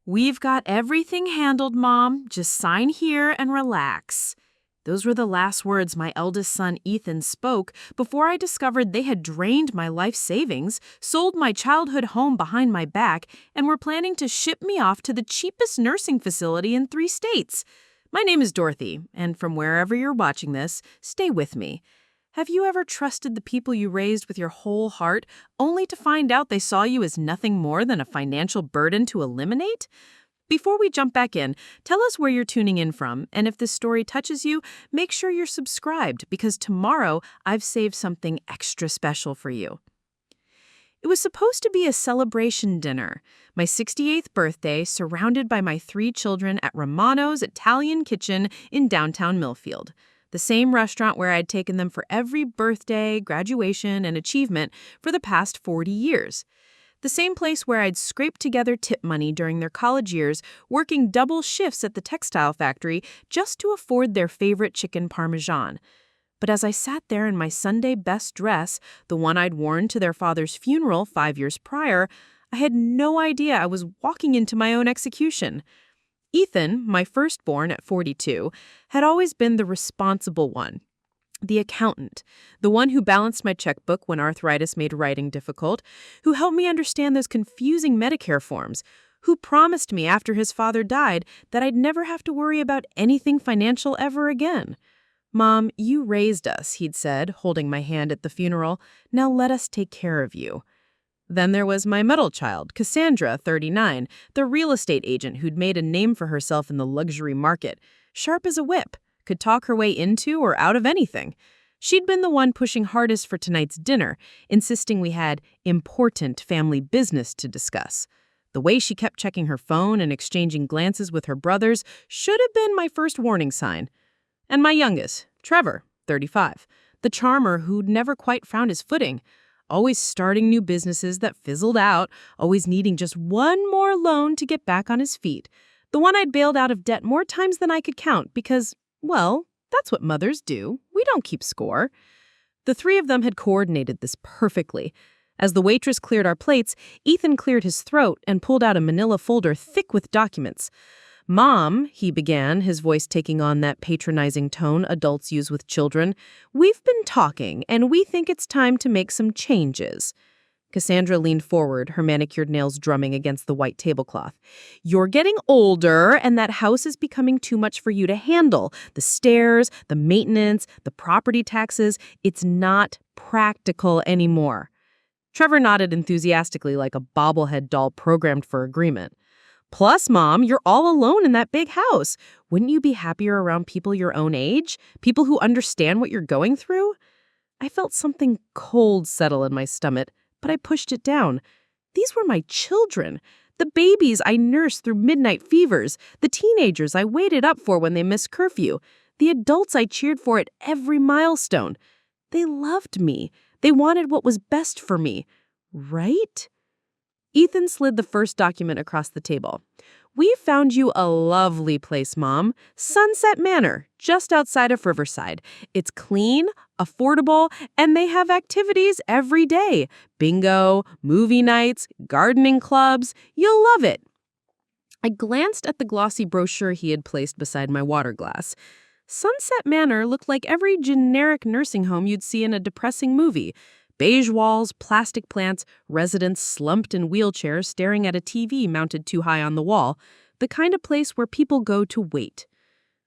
We've got everything handled, Mom. Just sign here and relax. Those were the last words my eldest son Ethan spoke before I discovered they had drained my life savings, sold my childhood home behind my back, and were planning to ship me off to the cheapest nursing facility in 3 states. My name is Dorothy, and from wherever you're watching this, stay with me. Have you ever trusted the people you raised with your whole heart, only to find out they saw you as nothing more than a financial burden to eliminate? Before we jump back in, tell us where you're tuning in from, and if this story touches you, make sure you're subscribed, because tomorrow I've saved something extra special for you. It was supposed to be a celebration dinner, my 68th birthday, surrounded by my 3 children at Romano's Italian Kitchen in downtown Millfield, the same restaurant where I'd taken them for every birthday, graduation, and achievement for the past 40 years. The same place where I'd scraped together tip money during their college years, working double shifts at the textile factory just to afford their favorite chicken parmesan. But as I sat there in my Sunday best dress, the one I'd worn to their father's funeral 5 years prior, I had no idea I was walking into my own execution. Ethan, my firstborn at 42, had always been the responsible one. The accountant, the one who balanced my checkbook when arthritis made writing difficult, who helped me understand those confusing Medicare forms, who promised me after his father died that I'd never have to worry about anything financial ever again. "Mom, you raised us," he'd said, holding my hand at the funeral. "Now let us take care of you." Then there was my middle child, Cassandra, 39, the real estate agent who'd made a name for herself in the luxury market, sharp as a whip, could talk her way into or out of anything. She'd been the one pushing hardest for tonight's dinner, insisting we had important family business to discuss. The way she kept checking her phone and exchanging glances with her brothers should have been my first warning sign. And my youngest, Trevor, 35, the charmer who'd never quite found his footing, always starting new businesses that fizzled out, always needing just one more loan to get back on his feet. The one I'd bailed out of debt more times than I could count because, well, that's what mothers do. We don't keep score. The 3 of them had coordinated this perfectly. As the waitress cleared our plates, Ethan cleared his throat and pulled out a manila folder thick with documents. "Mom," he began, his voice taking on that patronizing tone adults use with children, "we've been talking, and we think it's time to make some changes." Cassandra leaned forward, her manicured nails drumming against the white tablecloth. "You're getting older, and that house is becoming too much for you to handle. The stairs, the maintenance, the property taxes, it's not practical anymore." Trevor nodded enthusiastically like a bobblehead doll programmed for agreement. "Plus, Mom, you're all alone in that big house. Wouldn't you be happier around people your own age? People who understand what you're going through?" I felt something cold settle in my stomach, but I pushed it down. These were my children, the babies I nursed through midnight fevers, the teenagers I waited up for when they missed curfew, the adults I cheered for at every milestone. They loved me. They wanted what was best for me, right? Ethan slid the first document across the table. "We found you a lovely place, Mom. Sunset Manor, just outside of Riverside. It's clean, affordable, and they have activities every day. Bingo, movie nights, gardening clubs. You'll love it." I glanced at the glossy brochure he had placed beside my water glass. Sunset Manor looked like every generic nursing home you'd see in a depressing movie. Beige walls, plastic plants, residents slumped in wheelchairs staring at a TV mounted too high on the wall, the kind of place where people go to wait.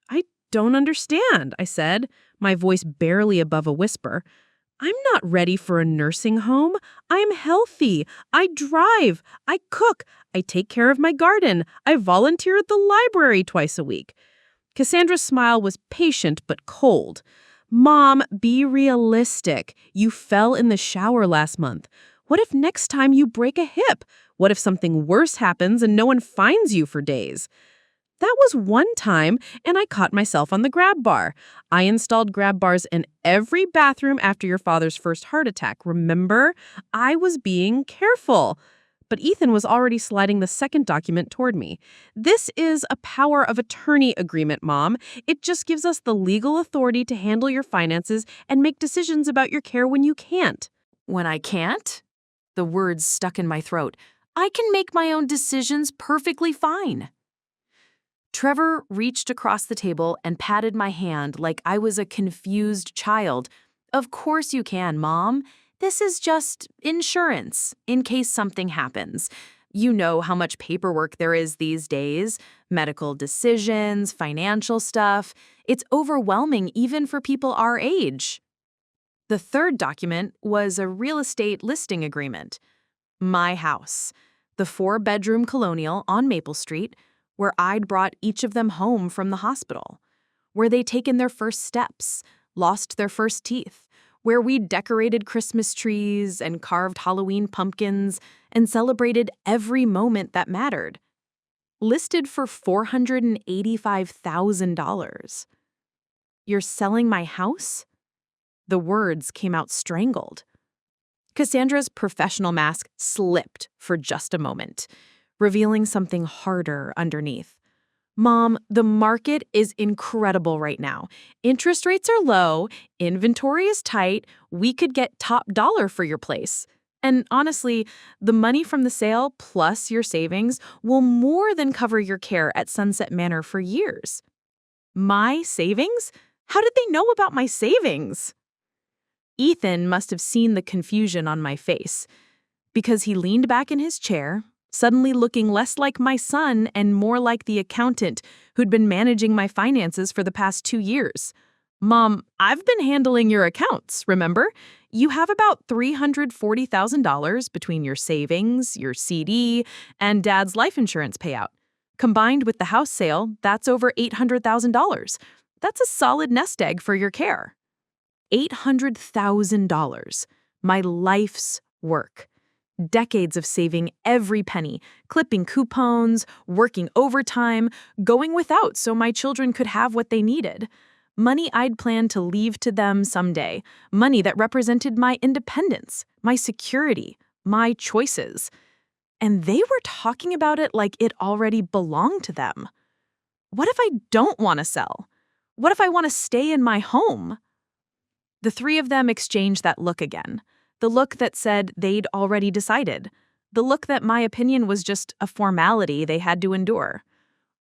"I don't understand," I said, my voice barely above a whisper. "I'm not ready for a nursing home. I'm healthy. I drive. I cook. I take care of my garden. I volunteer at the library twice a week." Cassandra's smile was patient but cold. "Mom, be realistic. You fell in the shower last month. What if next time you break a hip? What if something worse happens and no one finds you for days?" That was one time, and I caught myself on the grab bar. I installed grab bars in every bathroom after your father's first heart attack. Remember? I was being careful. But Ethan was already sliding the second document toward me. "This is a power of attorney agreement, Mom. It just gives us the legal authority to handle your finances and make decisions about your care when you can't." "When I can't?" The words stuck in my throat. I can make my own decisions perfectly fine. Trevor reached across the table and patted my hand like I was a confused child. Of course you can, Mom. This is just insurance, in case something happens. You know how much paperwork there is these days. Medical decisions, financial stuff. It's overwhelming even for people our age. The third document was a real estate listing agreement. My house, the 4-bedroom colonial on Maple Street, where I'd brought each of them home from the hospital, where they'd taken their first steps, lost their first teeth, where we'd decorated Christmas trees and carved Halloween pumpkins and celebrated every moment that mattered. Listed for $485,000. You're selling my house? The words came out strangled. Cassandra's professional mask slipped for just a moment, revealing something harder underneath. Mom, the market is incredible right now. Interest rates are low, inventory is tight, we could get top dollar for your place. And honestly, the money from the sale plus your savings will more than cover your care at Sunset Manor for years. My savings? How did they know about my savings? Ethan must have seen the confusion on my face, because he leaned back in his chair, suddenly looking less like my son and more like the accountant who'd been managing my finances for the past 2 years. Mom, I've been handling your accounts, remember? You have about $340,000 between your savings, your CD, and Dad's life insurance payout. Combined with the house sale, that's over $800,000. That's a solid nest egg for your care. $800,000. My life's work. Decades of saving every penny, clipping coupons, working overtime, going without so my children could have what they needed. Money I'd planned to leave to them someday. Money that represented my independence, my security, my choices. And they were talking about it like it already belonged to them. What if I don't want to sell? What if I want to stay in my home? The three of them exchanged that look again. The look that said they'd already decided. The look that my opinion was just a formality they had to endure.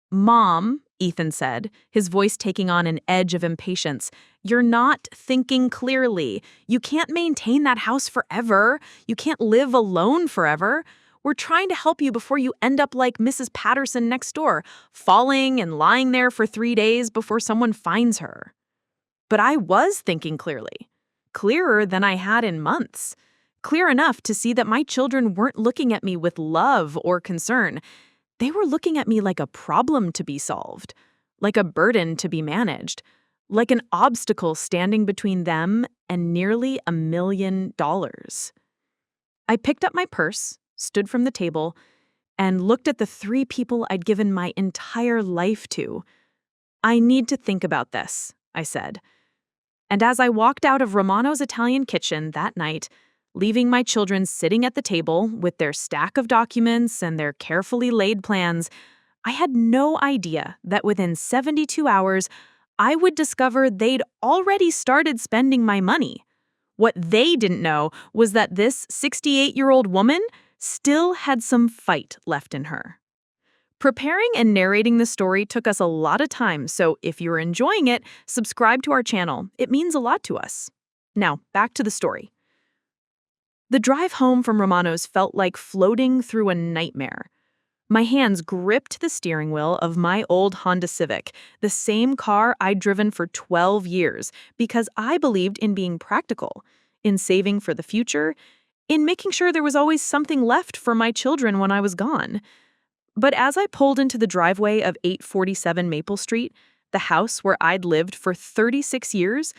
Mom, Ethan said, his voice taking on an edge of impatience, you're not thinking clearly. You can't maintain that house forever. You can't live alone forever. We're trying to help you before you end up like Mrs. Patterson next door, falling and lying there for 3 days before someone finds her. But I was thinking clearly. Clearer than I had in months. Clear enough to see that my children weren't looking at me with love or concern. They were looking at me like a problem to be solved, like a burden to be managed, like an obstacle standing between them and nearly $1 million. I picked up my purse, stood from the table, and looked at the 3 people I'd given my entire life to. I need to think about this, I said. And as I walked out of Romano's Italian kitchen that night, leaving my children sitting at the table with their stack of documents and their carefully laid plans, I had no idea that within 72 hours, I would discover they'd already started spending my money. What they didn't know was that this 68-year-old woman still had some fight left in her. Preparing and narrating the story took us a lot of time, so if you're enjoying it, subscribe to our channel. It means a lot to us. Now, back to the story. The drive home from Romano's felt like floating through a nightmare. My hands gripped the steering wheel of my old Honda Civic, the same car I'd driven for 12 years, because I believed in being practical, in saving for the future, in making sure there was always something left for my children when I was gone. But as I pulled into the driveway of 847 Maple Street, the house where I'd lived for 36 years,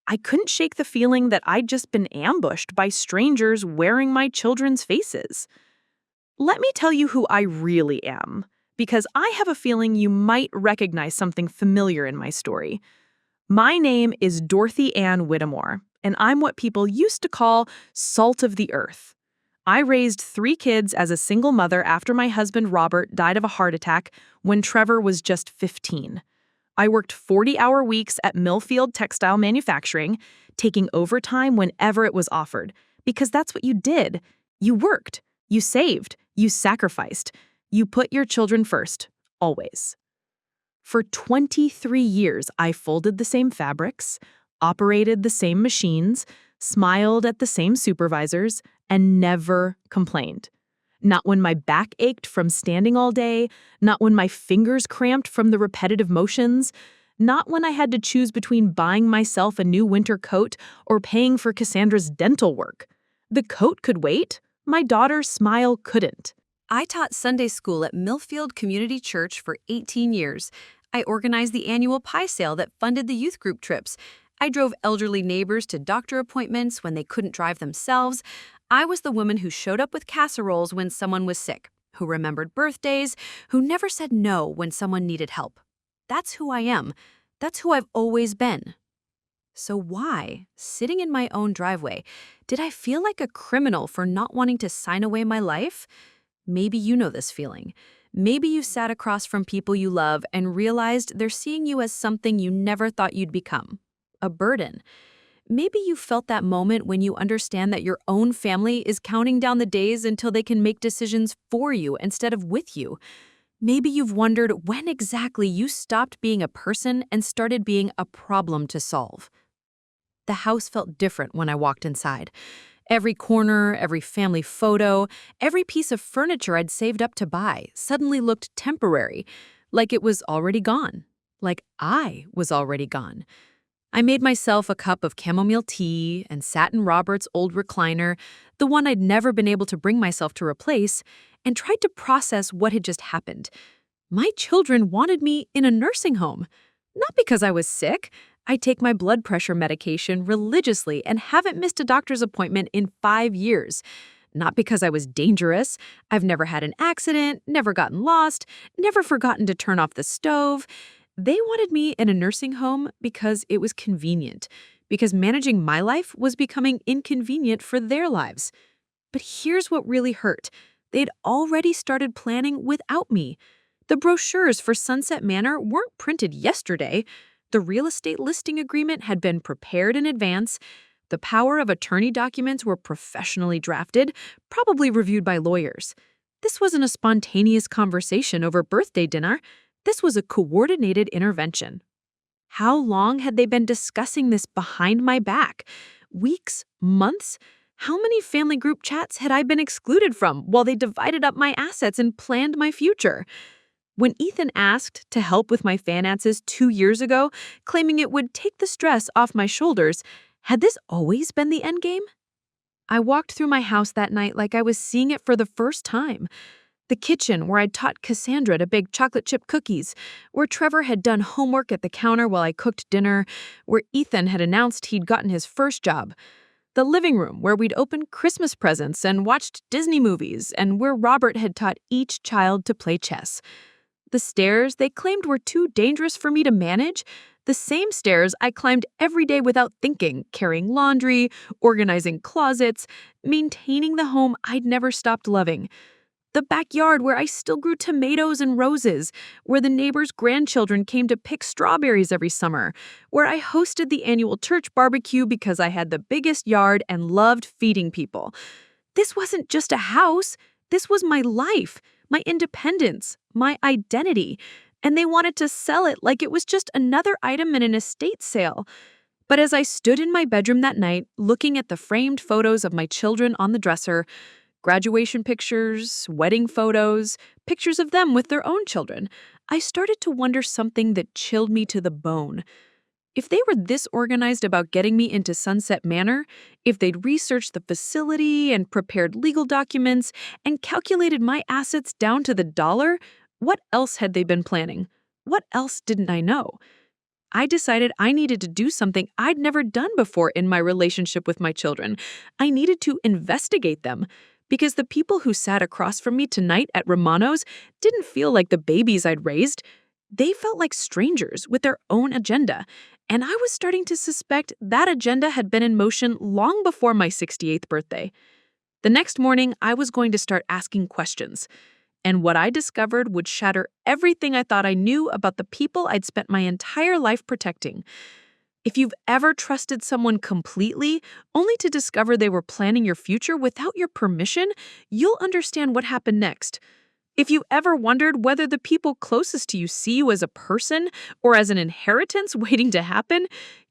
I couldn't shake the feeling that I'd just been ambushed by strangers wearing my children's faces. Let me tell you who I really am, because I have a feeling you might recognize something familiar in my story. My name is Dorothy Ann Whittemore, and I'm what people used to call salt of the earth. I raised 3 kids as a single mother after my husband Robert died of a heart attack when Trevor was just 15. I worked 40-hour weeks at Millfield textile manufacturing, taking overtime whenever it was offered, because that's what you did. You worked. You saved. You sacrificed. You put your children first, always. For 23 years, I folded the same fabrics, operated the same machines, smiled at the same supervisors, and never complained. Not when my back ached from standing all day, not when my fingers cramped from the repetitive motions, not when I had to choose between buying myself a new winter coat or paying for Cassandra's dental work. The coat could wait. My daughter's smile couldn't. I taught Sunday school at Millfield Community Church for 18 years. I organized the annual pie sale that funded the youth group trips. I drove elderly neighbors to doctor appointments when they couldn't drive themselves. I was the woman who showed up with casseroles when someone was sick, who remembered birthdays, who never said no when someone needed help. That's who I am. That's who I've always been. So why, sitting in my own driveway, did I feel like a criminal for not wanting to sign away my life? Maybe you know this feeling. Maybe you sat across from people you love and realized they're seeing you as something you never thought you'd become. A burden. Maybe you felt that moment when you understand that your own family is counting down the days until they can make decisions for you instead of with you. Maybe you've wondered when exactly you stopped being a person and started being a problem to solve. The house felt different when I walked inside. Every corner, every family photo, every piece of furniture I'd saved up to buy suddenly looked temporary, like it was already gone, like I was already gone. I made myself a cup of chamomile tea and sat in Robert's old recliner, the one I'd never been able to bring myself to replace, and tried to process what had just happened. My children wanted me in a nursing home. Not because I was sick. I take my blood pressure medication religiously and haven't missed a doctor's appointment in 5 years. Not because I was dangerous. I've never had an accident, never gotten lost, never forgotten to turn off the stove. They wanted me in a nursing home because it was convenient, because managing my life was becoming inconvenient for their lives. But here's what really hurt. They'd already started planning without me. The brochures for Sunset Manor weren't printed yesterday. The real estate listing agreement had been prepared in advance. The power of attorney documents were professionally drafted, probably reviewed by lawyers. This wasn't a spontaneous conversation over birthday dinner. This was a coordinated intervention. How long had they been discussing this behind my back? Weeks? Months? How many family group chats had I been excluded from while they divided up my assets and planned my future? When Ethan asked to help with my finances 2 years ago, claiming it would take the stress off my shoulders, had this always been the endgame? I walked through my house that night like I was seeing it for the first time. The kitchen where I'd taught Cassandra to bake chocolate chip cookies, where Trevor had done homework at the counter while I cooked dinner, where Ethan had announced he'd gotten his first job. The living room where we'd opened Christmas presents and watched Disney movies, and where Robert had taught each child to play chess. The stairs they claimed were too dangerous for me to manage, the same stairs I climbed every day without thinking, carrying laundry, organizing closets, maintaining the home I'd never stopped loving. The backyard where I still grew tomatoes and roses, where the neighbors' grandchildren came to pick strawberries every summer, where I hosted the annual church barbecue because I had the biggest yard and loved feeding people. This wasn't just a house. This was my life, my independence, my identity, and they wanted to sell it like it was just another item in an estate sale. But as I stood in my bedroom that night, looking at the framed photos of my children on the dresser, graduation pictures, wedding photos, pictures of them with their own children, I started to wonder something that chilled me to the bone. If they were this organized about getting me into Sunset Manor, if they'd researched the facility and prepared legal documents and calculated my assets down to the dollar, what else had they been planning? What else didn't I know? I decided I needed to do something I'd never done before in my relationship with my children. I needed to investigate them. Because the people who sat across from me tonight at Romano's didn't feel like the babies I'd raised. They felt like strangers with their own agenda, and I was starting to suspect that agenda had been in motion long before my 68th birthday. The next morning, I was going to start asking questions, and what I discovered would shatter everything I thought I knew about the people I'd spent my entire life protecting. If you've ever trusted someone completely, only to discover they were planning your future without your permission, you'll understand what happened next. If you ever wondered whether the people closest to you see you as a person or as an inheritance waiting to happen,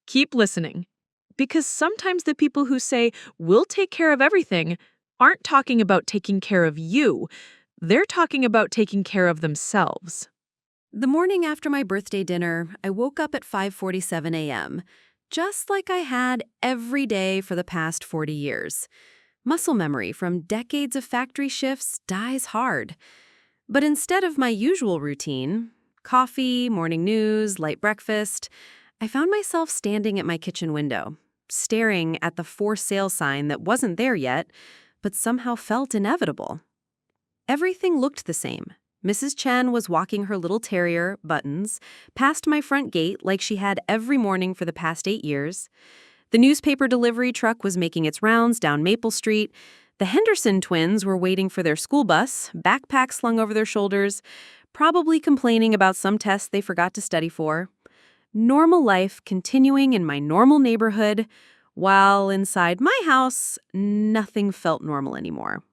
keep listening. Because sometimes the people who say, "We'll take care of everything," aren't talking about taking care of you. They're talking about taking care of themselves. The morning after my birthday dinner, I woke up at 5:47 a.m., just like I had every day for the past 40 years. Muscle memory from decades of factory shifts dies hard. But instead of my usual routine, coffee, morning news, light breakfast, I found myself standing at my kitchen window, staring at the for sale sign that wasn't there yet, but somehow felt inevitable. Everything looked the same. Mrs. Chen was walking her little terrier, Buttons, past my front gate like she had every morning for the past 8 years. The newspaper delivery truck was making its rounds down Maple Street. The Henderson twins were waiting for their school bus, backpacks slung over their shoulders, probably complaining about some test they forgot to study for. Normal life continuing in my normal neighborhood, while inside my house, nothing felt normal anymore.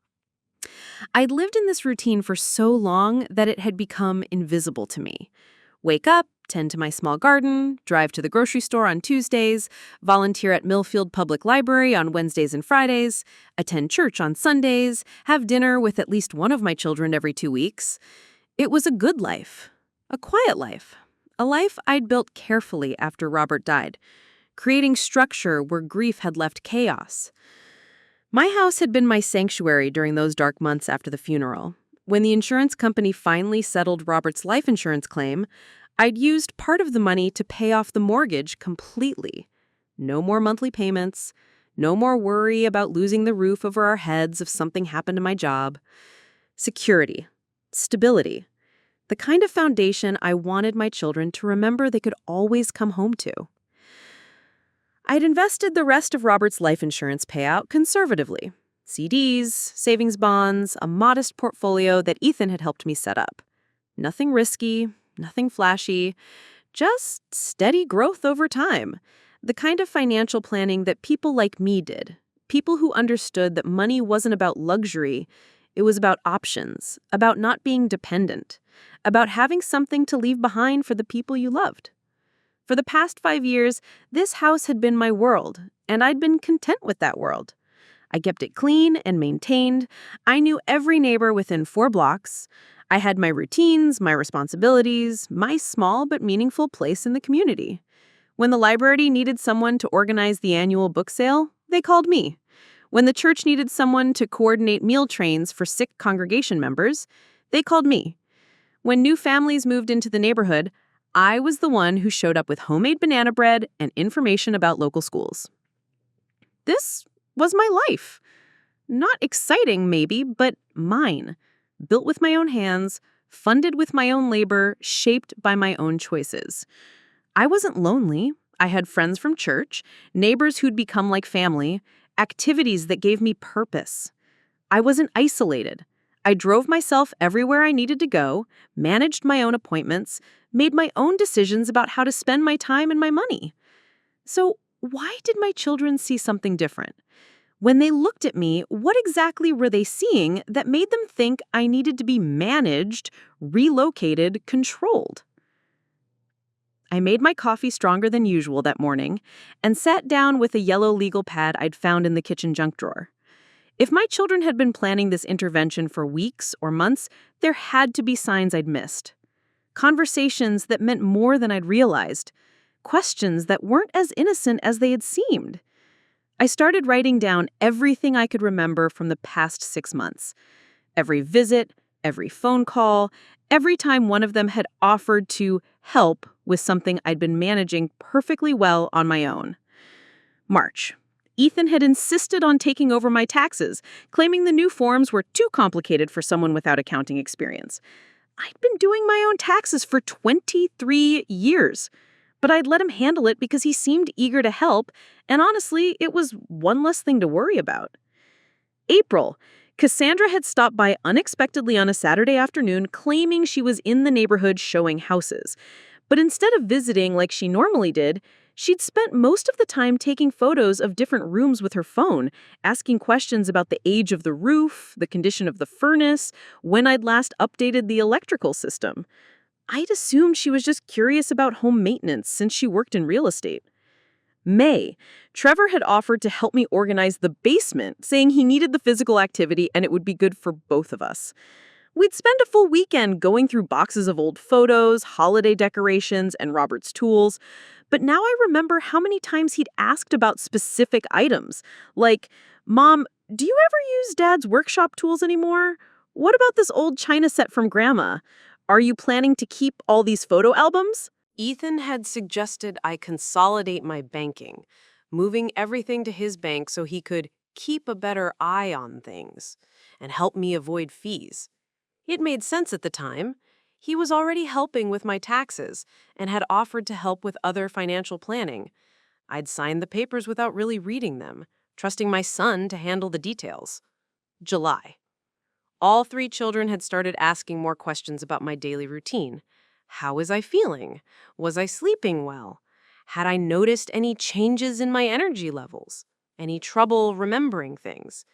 I'd lived in this routine for so long that it had become invisible to me. Wake up, tend to my small garden, drive to the grocery store on Tuesdays, volunteer at Millfield Public Library on Wednesdays and Fridays, attend church on Sundays, have dinner with at least one of my children every 2 weeks. It was a good life, a quiet life, a life I'd built carefully after Robert died, creating structure where grief had left chaos. My house had been my sanctuary during those dark months after the funeral. When the insurance company finally settled Robert's life insurance claim, I'd used part of the money to pay off the mortgage completely. No more monthly payments, no more worry about losing the roof over our heads if something happened to my job. Security, stability, the kind of foundation I wanted my children to remember they could always come home to. I'd invested the rest of Robert's life insurance payout conservatively. CDs, savings bonds, a modest portfolio that Ethan had helped me set up. Nothing risky, nothing flashy, just steady growth over time. The kind of financial planning that people like me did. People who understood that money wasn't about luxury, it was about options, about not being dependent, about having something to leave behind for the people you loved. For the past 5 years, this house had been my world, and I'd been content with that world. I kept it clean and maintained. I knew every neighbor within 4 blocks. I had my routines, my responsibilities, my small but meaningful place in the community. When the library needed someone to organize the annual book sale, they called me. When the church needed someone to coordinate meal trains for sick congregation members, they called me. When new families moved into the neighborhood, I was the one who showed up with homemade banana bread and information about local schools. This was my life. Not exciting, maybe, but mine. Built with my own hands, funded with my own labor, shaped by my own choices. I wasn't lonely. I had friends from church, neighbors who'd become like family, activities that gave me purpose. I wasn't isolated. I drove myself everywhere I needed to go, managed my own appointments, made my own decisions about how to spend my time and my money. So why did my children see something different? When they looked at me, what exactly were they seeing that made them think I needed to be managed, relocated, controlled? I made my coffee stronger than usual that morning and sat down with a yellow legal pad I'd found in the kitchen junk drawer. If my children had been planning this intervention for weeks or months, there had to be signs I'd missed. Conversations that meant more than I'd realized. Questions that weren't as innocent as they had seemed. I started writing down everything I could remember from the past 6 months. Every visit, every phone call, every time one of them had offered to help with something I'd been managing perfectly well on my own. March. Ethan had insisted on taking over my taxes, claiming the new forms were too complicated for someone without accounting experience. I'd been doing my own taxes for 23 years, but I'd let him handle it because he seemed eager to help, and honestly, it was one less thing to worry about. April. Cassandra had stopped by unexpectedly on a Saturday afternoon, claiming she was in the neighborhood showing houses. But instead of visiting like she normally did, She'd spent most of the time taking photos of different rooms with her phone, asking questions about the age of the roof, the condition of the furnace, when I'd last updated the electrical system. I'd assumed she was just curious about home maintenance since she worked in real estate. May, Trevor had offered to help me organize the basement, saying he needed the physical activity and it would be good for both of us. We'd spend a full weekend going through boxes of old photos, holiday decorations, and Robert's tools. But now I remember how many times he'd asked about specific items. Like, Mom, do you ever use Dad's workshop tools anymore? What about this old china set from Grandma? Are you planning to keep all these photo albums? Ethan had suggested I consolidate my banking, moving everything to his bank so he could keep a better eye on things and help me avoid fees. It made sense at the time. He was already helping with my taxes and had offered to help with other financial planning. I'd signed the papers without really reading them, trusting my son to handle the details. July. All 3 children had started asking more questions about my daily routine. How was I feeling? Was I sleeping well? Had I noticed any changes in my energy levels? Any trouble remembering things?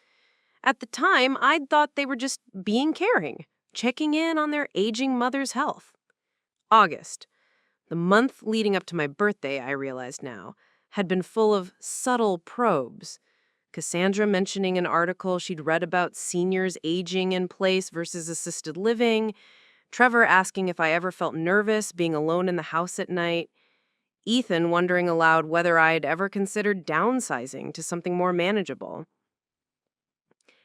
At the time, I'd thought they were just being caring, checking in on their aging mother's health. August. The month leading up to my birthday, I realized now, had been full of subtle probes. Cassandra mentioning an article she'd read about seniors aging in place versus assisted living, Trevor asking if I ever felt nervous being alone in the house at night, Ethan wondering aloud whether I'd ever considered downsizing to something more manageable.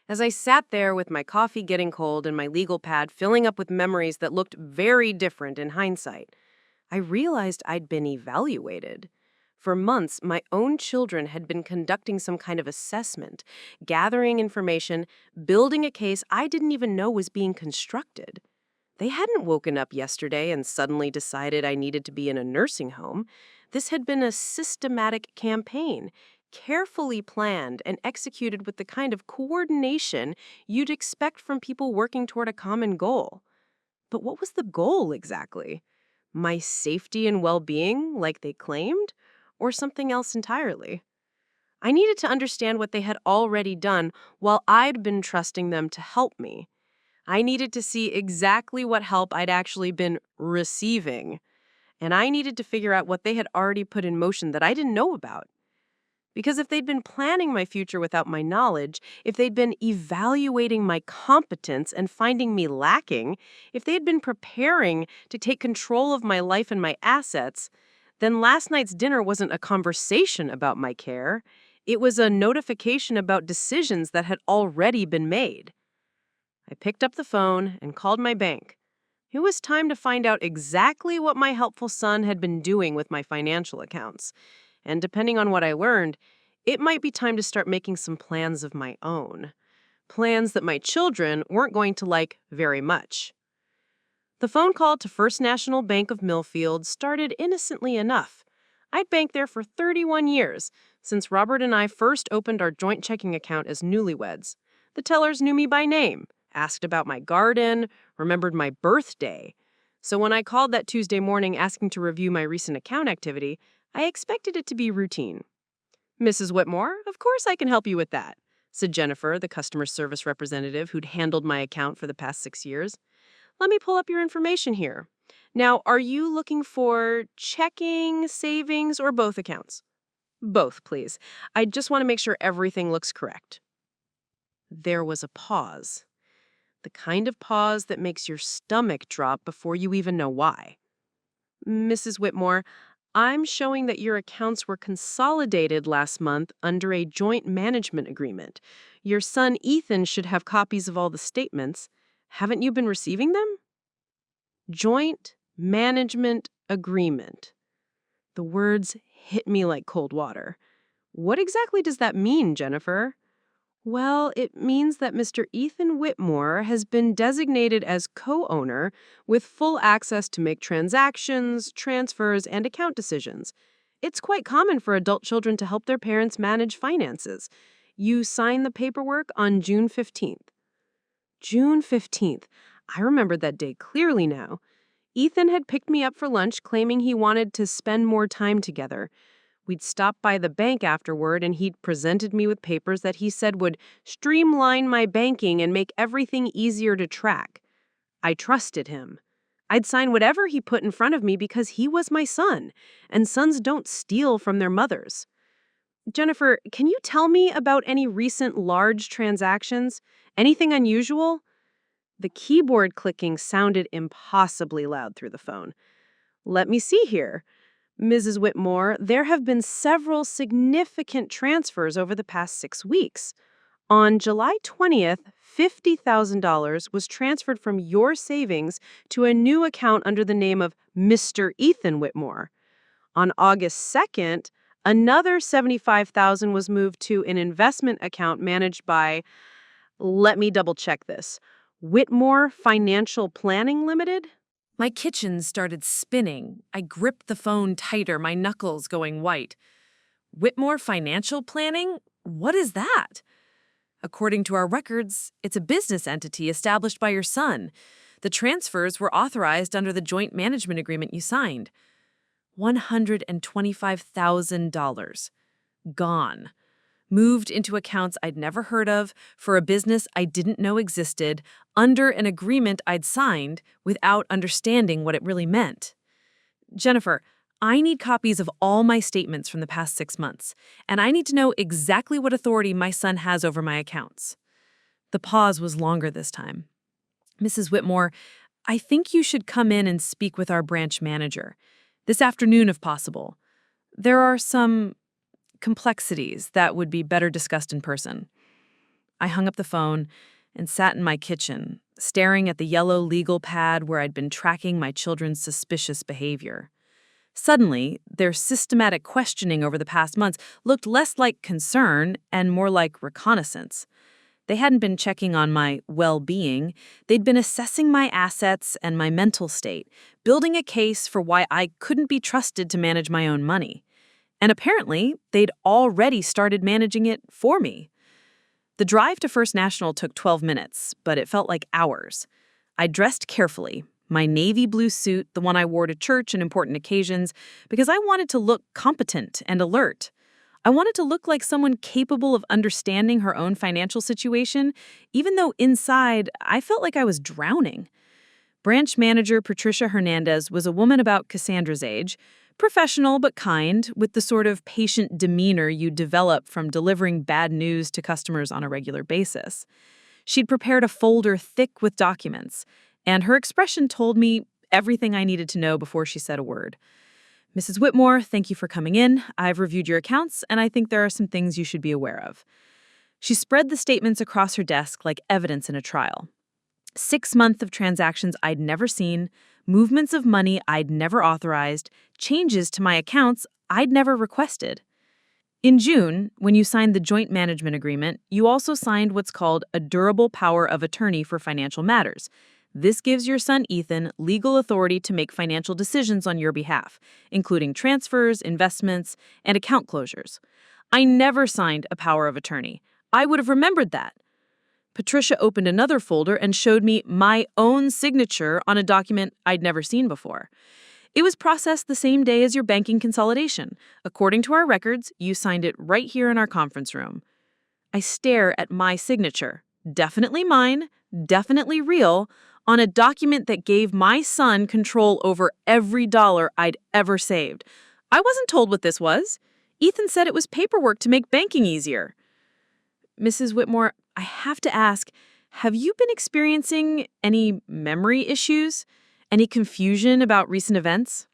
As I sat there with my coffee getting cold and my legal pad filling up with memories that looked very different in hindsight, I realized I'd been evaluated. For months, my own children had been conducting some kind of assessment, gathering information, building a case I didn't even know was being constructed. They hadn't woken up yesterday and suddenly decided I needed to be in a nursing home. This had been a systematic campaign, carefully planned and executed with the kind of coordination you'd expect from people working toward a common goal. But what was the goal exactly? My safety and well-being, like they claimed? Or something else entirely? I needed to understand what they had already done while I'd been trusting them to help me. I needed to see exactly what help I'd actually been receiving. And I needed to figure out what they had already put in motion that I didn't know about. Because if they'd been planning my future without my knowledge, if they'd been evaluating my competence and finding me lacking, if they had been preparing to take control of my life and my assets, then last night's dinner wasn't a conversation about my care. It was a notification about decisions that had already been made. I picked up the phone and called my bank. It was time to find out exactly what my helpful son had been doing with my financial accounts. And depending on what I learned, it might be time to start making some plans of my own. Plans that my children weren't going to like very much. The phone call to First National Bank of Millfield started innocently enough. I'd banked there for 31 years, since Robert and I first opened our joint checking account as newlyweds. The tellers knew me by name, asked about my garden, remembered my birthday. So when I called that Tuesday morning asking to review my recent account activity, I expected it to be routine. Mrs. Whitmore, of course I can help you with that, said Jennifer, the customer service representative who'd handled my account for the past 6 years. Let me pull up your information here. Now, are you looking for checking, savings, or both accounts? Both, please. I just want to make sure everything looks correct. There was a pause. The kind of pause that makes your stomach drop before you even know why. Mrs. Whitmore, I'm showing that your accounts were consolidated last month under a joint management agreement. Your son Ethan should have copies of all the statements. Haven't you been receiving them? Joint management agreement. The words hit me like cold water. What exactly does that mean, Jennifer? Well, it means that Mr. Ethan Whitmore has been designated as co-owner with full access to make transactions, transfers, and account decisions. It's quite common for adult children to help their parents manage finances. You sign the paperwork on June 15th. June 15th. I remember that day clearly now. Ethan had picked me up for lunch claiming he wanted to spend more time together. We'd stopped by the bank afterward, and he'd presented me with papers that he said would streamline my banking and make everything easier to track. I trusted him. I'd sign whatever he put in front of me because he was my son, and sons don't steal from their mothers. Jennifer, can you tell me about any recent large transactions? Anything unusual? The keyboard clicking sounded impossibly loud through the phone. Let me see here. Mrs. Whitmore, there have been several significant transfers over the past 6 weeks. On July 20th, $50,000 was transferred from your savings to a new account under the name of Mr. Ethan Whitmore. On August 2nd, another $75,000 was moved to an investment account managed by, let me double check this, Whitmore Financial Planning Limited? My kitchen started spinning. I gripped the phone tighter, my knuckles going white. Whitmore Financial Planning? What is that? According to our records, it's a business entity established by your son. The transfers were authorized under the joint management agreement you signed. $125,000. Gone. Moved into accounts I'd never heard of, for a business I didn't know existed, under an agreement I'd signed without understanding what it really meant. Jennifer, I need copies of all my statements from the past 6 months, and I need to know exactly what authority my son has over my accounts. The pause was longer this time. Mrs. Whitmore, I think you should come in and speak with our branch manager. This afternoon, if possible. There are some complexities that would be better discussed in person. I hung up the phone and sat in my kitchen, staring at the yellow legal pad where I'd been tracking my children's suspicious behavior. Suddenly, their systematic questioning over the past months looked less like concern and more like reconnaissance. They hadn't been checking on my well-being. They'd been assessing my assets and my mental state, building a case for why I couldn't be trusted to manage my own money. And apparently, they'd already started managing it for me. The drive to First National took 12 minutes, but it felt like hours. I dressed carefully, my navy blue suit, the one I wore to church and important occasions, because I wanted to look competent and alert. I wanted to look like someone capable of understanding her own financial situation, even though inside I felt like I was drowning. Branch manager Patricia Hernandez was a woman about Cassandra's age, professional but kind, with the sort of patient demeanor you develop from delivering bad news to customers on a regular basis. She'd prepared a folder thick with documents, and her expression told me everything I needed to know before she said a word. Mrs. Whitmore, thank you for coming in. I've reviewed your accounts, and I think there are some things you should be aware of. She spread the statements across her desk like evidence in a trial. 6 months of transactions I'd never seen, movements of money I'd never authorized, changes to my accounts I'd never requested. In June, when you signed the joint management agreement, you also signed what's called a durable power of attorney for financial matters. This gives your son Ethan legal authority to make financial decisions on your behalf, including transfers, investments, and account closures. I never signed a power of attorney. I would have remembered that. Patricia opened another folder and showed me my own signature on a document I'd never seen before. It was processed the same day as your banking consolidation. According to our records, you signed it right here in our conference room. I stare at my signature, definitely mine, definitely real, on a document that gave my son control over every dollar I'd ever saved. I wasn't told what this was. Ethan said it was paperwork to make banking easier. Mrs. Whitmore, I have to ask, have you been experiencing any memory issues? Any confusion about recent events?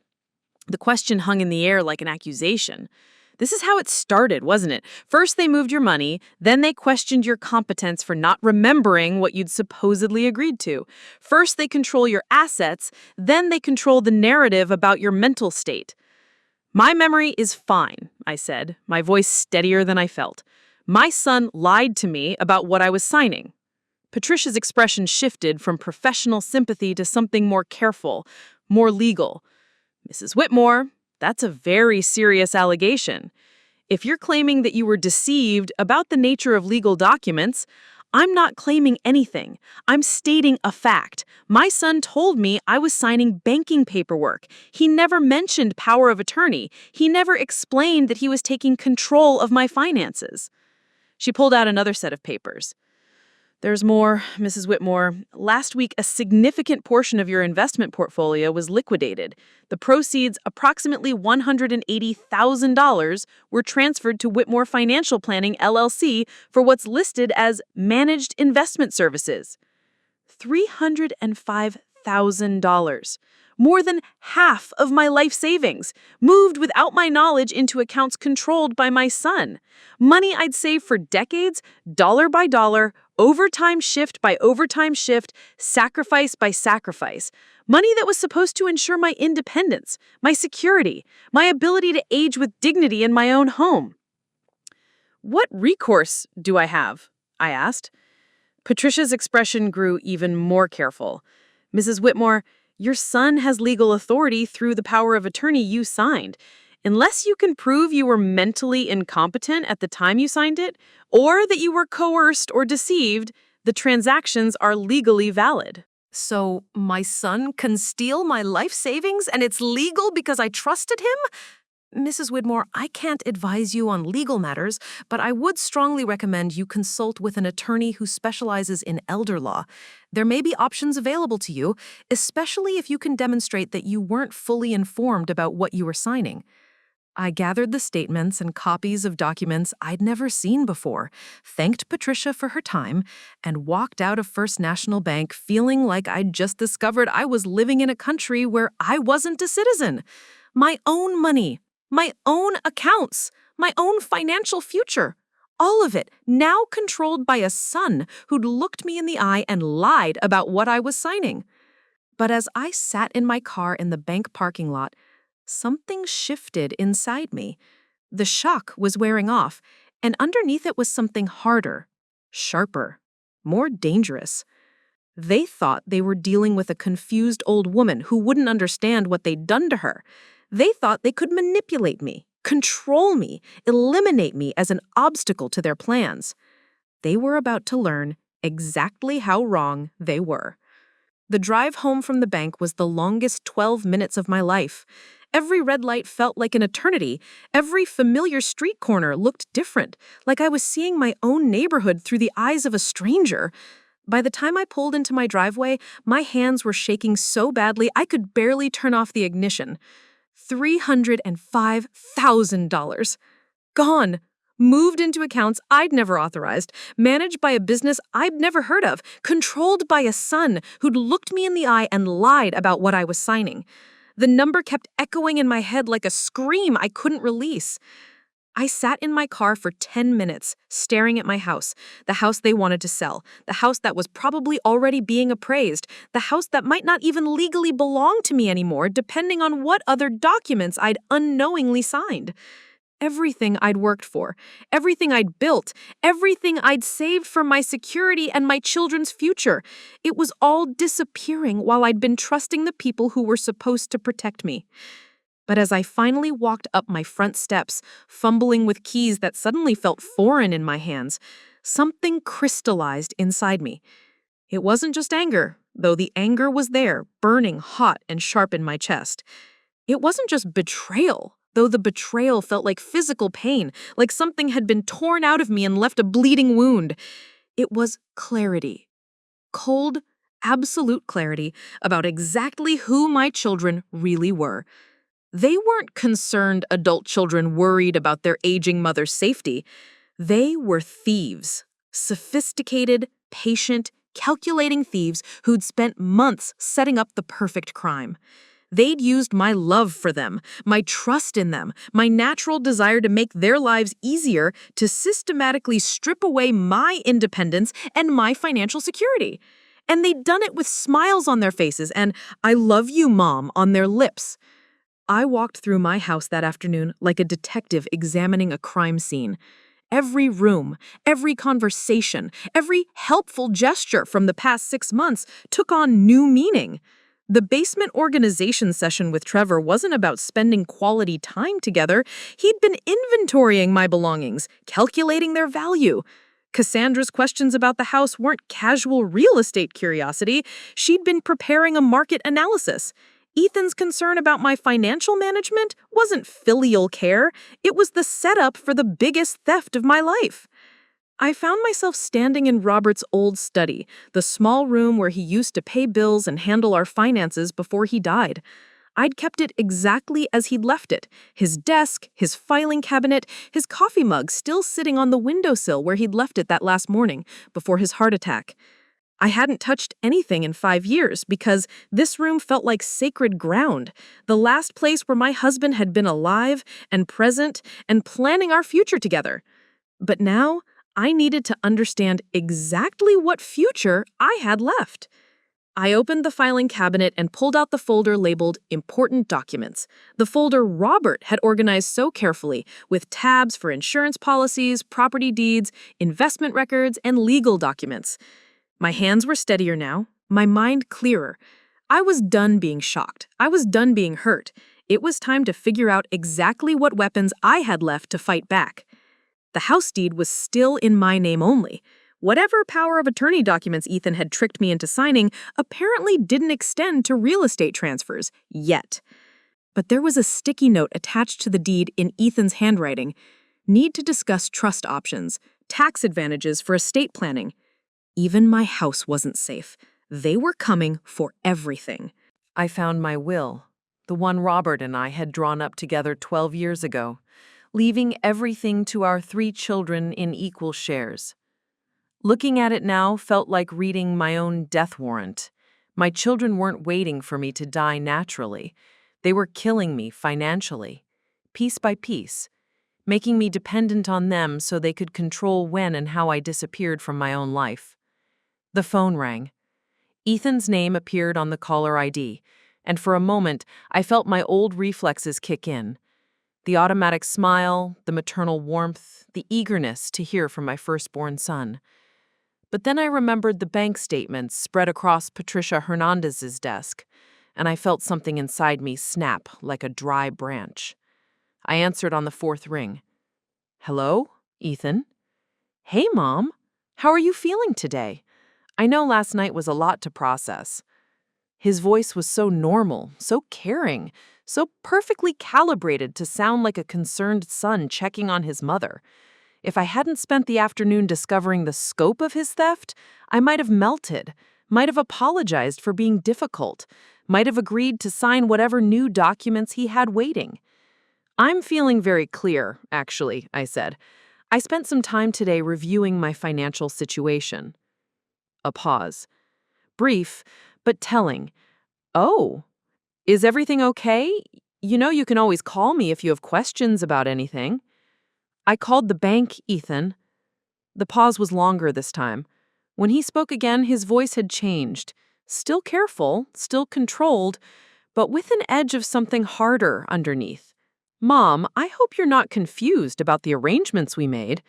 The question hung in the air like an accusation. This is how it started, wasn't it? First they moved your money, then they questioned your competence for not remembering what you'd supposedly agreed to. First they control your assets, then they control the narrative about your mental state. My memory is fine, I said, my voice steadier than I felt. My son lied to me about what I was signing. Patricia's expression shifted from professional sympathy to something more careful, more legal. Mrs. Whitmore, that's a very serious allegation. If you're claiming that you were deceived about the nature of legal documents, I'm not claiming anything. I'm stating a fact. My son told me I was signing banking paperwork. He never mentioned power of attorney. He never explained that he was taking control of my finances. She pulled out another set of papers. There's more, Mrs. Whitmore. Last week, a significant portion of your investment portfolio was liquidated. The proceeds, approximately $180,000, were transferred to Whitmore Financial Planning, LLC, for what's listed as Managed Investment Services. $305,000. More than half of my life savings, moved without my knowledge into accounts controlled by my son. Money I'd saved for decades, dollar by dollar, overtime shift by overtime shift, sacrifice by sacrifice. Money that was supposed to ensure my independence, my security, my ability to age with dignity in my own home. What recourse do I have? I asked. Patricia's expression grew even more careful. Mrs. Whitmore, your son has legal authority through the power of attorney you signed. Unless you can prove you were mentally incompetent at the time you signed it, or that you were coerced or deceived, the transactions are legally valid. So my son can steal my life savings and it's legal because I trusted him? Mrs. Whitmore, I can't advise you on legal matters, but I would strongly recommend you consult with an attorney who specializes in elder law. There may be options available to you, especially if you can demonstrate that you weren't fully informed about what you were signing. I gathered the statements and copies of documents I'd never seen before, thanked Patricia for her time, and walked out of First National Bank feeling like I'd just discovered I was living in a country where I wasn't a citizen. My own money, my own accounts, my own financial future. All of it now controlled by a son who'd looked me in the eye and lied about what I was signing. But as I sat in my car in the bank parking lot, something shifted inside me. The shock was wearing off, and underneath it was something harder, sharper, more dangerous. They thought they were dealing with a confused old woman who wouldn't understand what they'd done to her. They thought they could manipulate me, control me, eliminate me as an obstacle to their plans. They were about to learn exactly how wrong they were. The drive home from the bank was the longest 12 minutes of my life. Every red light felt like an eternity. Every familiar street corner looked different, like I was seeing my own neighborhood through the eyes of a stranger. By the time I pulled into my driveway, my hands were shaking so badly I could barely turn off the ignition. $305,000. Gone. Moved into accounts I'd never authorized, managed by a business I'd never heard of, controlled by a son who'd looked me in the eye and lied about what I was signing. The number kept echoing in my head like a scream I couldn't release. I sat in my car for 10 minutes, staring at my house, the house they wanted to sell, the house that was probably already being appraised, the house that might not even legally belong to me anymore, depending on what other documents I'd unknowingly signed. Everything I'd worked for, everything I'd built, everything I'd saved for my security and my children's future, it was all disappearing while I'd been trusting the people who were supposed to protect me. But as I finally walked up my front steps, fumbling with keys that suddenly felt foreign in my hands, something crystallized inside me. It wasn't just anger, though the anger was there, burning hot and sharp in my chest. It wasn't just betrayal, though the betrayal felt like physical pain, like something had been torn out of me and left a bleeding wound. It was clarity. Cold, absolute clarity about exactly who my children really were. They weren't concerned adult children worried about their aging mother's safety. They were thieves, sophisticated, patient, calculating thieves who'd spent months setting up the perfect crime. They'd used my love for them, my trust in them, my natural desire to make their lives easier to systematically strip away my independence and my financial security. And they'd done it with smiles on their faces and "I love you, Mom" on their lips. I walked through my house that afternoon like a detective examining a crime scene. Every room, every conversation, every helpful gesture from the past 6 months took on new meaning. The basement organization session with Trevor wasn't about spending quality time together. He'd been inventorying my belongings, calculating their value. Cassandra's questions about the house weren't casual real estate curiosity. She'd been preparing a market analysis. Ethan's concern about my financial management wasn't filial care. It was the setup for the biggest theft of my life. I found myself standing in Robert's old study, the small room where he used to pay bills and handle our finances before he died. I'd kept it exactly as he'd left it. His desk, his filing cabinet, his coffee mug still sitting on the windowsill where he'd left it that last morning before his heart attack. I hadn't touched anything in 5 years because this room felt like sacred ground, the last place where my husband had been alive and present and planning our future together. But now, I needed to understand exactly what future I had left. I opened the filing cabinet and pulled out the folder labeled Important Documents, the folder Robert had organized so carefully, with tabs for insurance policies, property deeds, investment records, and legal documents. My hands were steadier now, my mind clearer. I was done being shocked. I was done being hurt. It was time to figure out exactly what weapons I had left to fight back. The house deed was still in my name only. Whatever power of attorney documents Ethan had tricked me into signing apparently didn't extend to real estate transfers, yet. But there was a sticky note attached to the deed in Ethan's handwriting. Need to discuss trust options, tax advantages for estate planning. Even my house wasn't safe. They were coming for everything. I found my will, the one Robert and I had drawn up together 12 years ago, leaving everything to our 3 children in equal shares. Looking at it now felt like reading my own death warrant. My children weren't waiting for me to die naturally. They were killing me financially, piece by piece, making me dependent on them so they could control when and how I disappeared from my own life. The phone rang. Ethan's name appeared on the caller ID, and for a moment I felt my old reflexes kick in. The automatic smile, the maternal warmth, the eagerness to hear from my firstborn son. But then I remembered the bank statements spread across Patricia Hernandez's desk, and I felt something inside me snap like a dry branch. I answered on the 4th ring. Hello, Ethan? Hey, Mom. How are you feeling today? I know last night was a lot to process. His voice was so normal, so caring, so perfectly calibrated to sound like a concerned son checking on his mother. If I hadn't spent the afternoon discovering the scope of his theft, I might have melted, might have apologized for being difficult, might have agreed to sign whatever new documents he had waiting. I'm feeling very clear, actually, I said. I spent some time today reviewing my financial situation. A pause. Brief, but telling. Oh, is everything okay? You know you can always call me if you have questions about anything. I called the bank, Ethan. The pause was longer this time. When he spoke again, his voice had changed. Still careful, still controlled, but with an edge of something harder underneath. Mom, I hope you're not confused about the arrangements we made.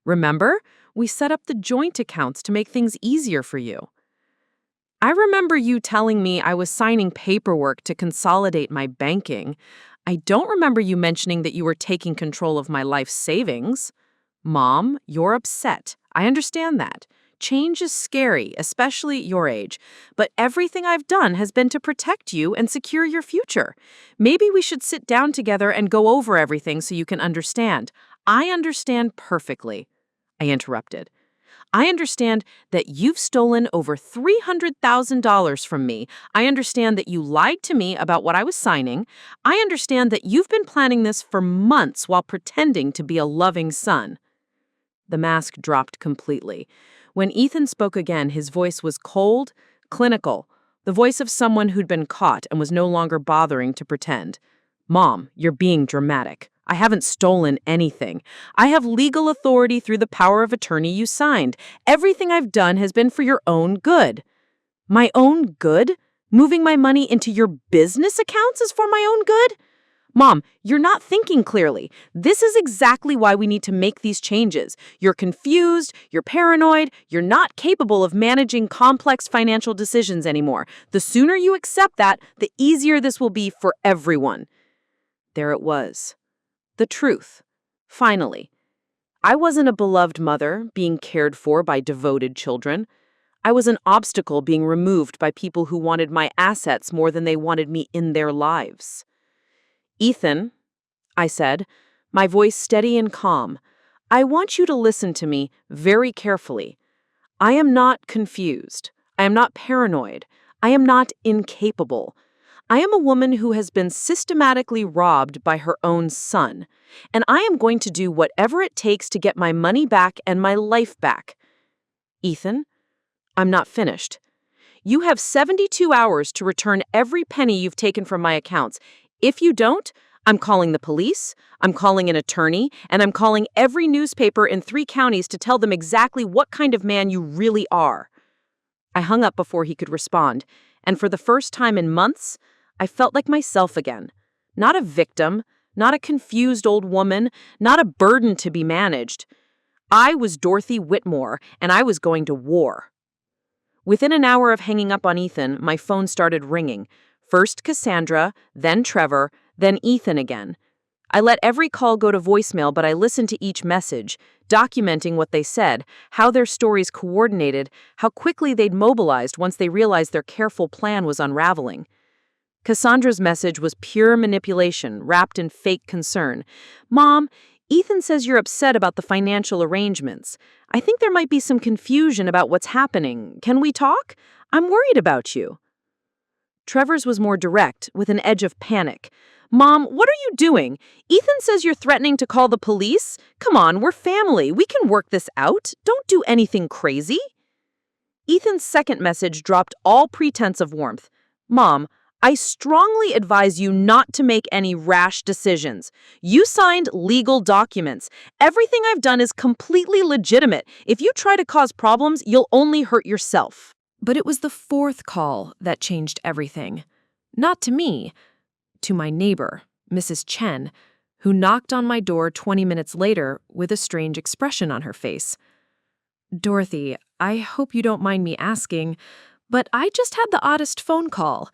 Remember, we set up the joint accounts to make things easier for you. I remember you telling me I was signing paperwork to consolidate my banking. I don't remember you mentioning that you were taking control of my life savings. Mom, you're upset. I understand that. Change is scary, especially at your age. But everything I've done has been to protect you and secure your future. Maybe we should sit down together and go over everything so you can understand. I understand perfectly. I interrupted. I understand that you've stolen over $300,000 from me. I understand that you lied to me about what I was signing. I understand that you've been planning this for months while pretending to be a loving son. The mask dropped completely. When Ethan spoke again, his voice was cold, clinical, the voice of someone who'd been caught and was no longer bothering to pretend. Mom, you're being dramatic. I haven't stolen anything. I have legal authority through the power of attorney you signed. Everything I've done has been for your own good. My own good? Moving my money into your business accounts is for my own good? Mom, you're not thinking clearly. This is exactly why we need to make these changes. You're confused, you're paranoid, you're not capable of managing complex financial decisions anymore. The sooner you accept that, the easier this will be for everyone. There it was. The truth. Finally. I wasn't a beloved mother being cared for by devoted children. I was an obstacle being removed by people who wanted my assets more than they wanted me in their lives. Ethan, I said, my voice steady and calm, I want you to listen to me very carefully. I am not confused. I am not paranoid. I am not incapable. I am a woman who has been systematically robbed by her own son, and I am going to do whatever it takes to get my money back and my life back. Ethan, I'm not finished. You have 72 hours to return every penny you've taken from my accounts. If you don't, I'm calling the police, I'm calling an attorney, and I'm calling every newspaper in 3 counties to tell them exactly what kind of man you really are. I hung up before he could respond, and for the first time in months, I felt like myself again. Not a victim, not a confused old woman, not a burden to be managed. I was Dorothy Whitmore, and I was going to war. Within an hour of hanging up on Ethan, my phone started ringing. First Cassandra, then Trevor, then Ethan again. I let every call go to voicemail, but I listened to each message, documenting what they said, how their stories coordinated, how quickly they'd mobilized once they realized their careful plan was unraveling. Cassandra's message was pure manipulation, wrapped in fake concern. Mom, Ethan says you're upset about the financial arrangements. I think there might be some confusion about what's happening. Can we talk? I'm worried about you. Trevor's was more direct, with an edge of panic. Mom, what are you doing? Ethan says you're threatening to call the police? Come on, we're family. We can work this out. Don't do anything crazy. Ethan's second message dropped all pretense of warmth. Mom, I strongly advise you not to make any rash decisions. You signed legal documents. Everything I've done is completely legitimate. If you try to cause problems, you'll only hurt yourself. But it was the 4th call that changed everything. Not to me, to my neighbor, Mrs. Chen, who knocked on my door 20 minutes later with a strange expression on her face. Dorothy, I hope you don't mind me asking, but I just had the oddest phone call.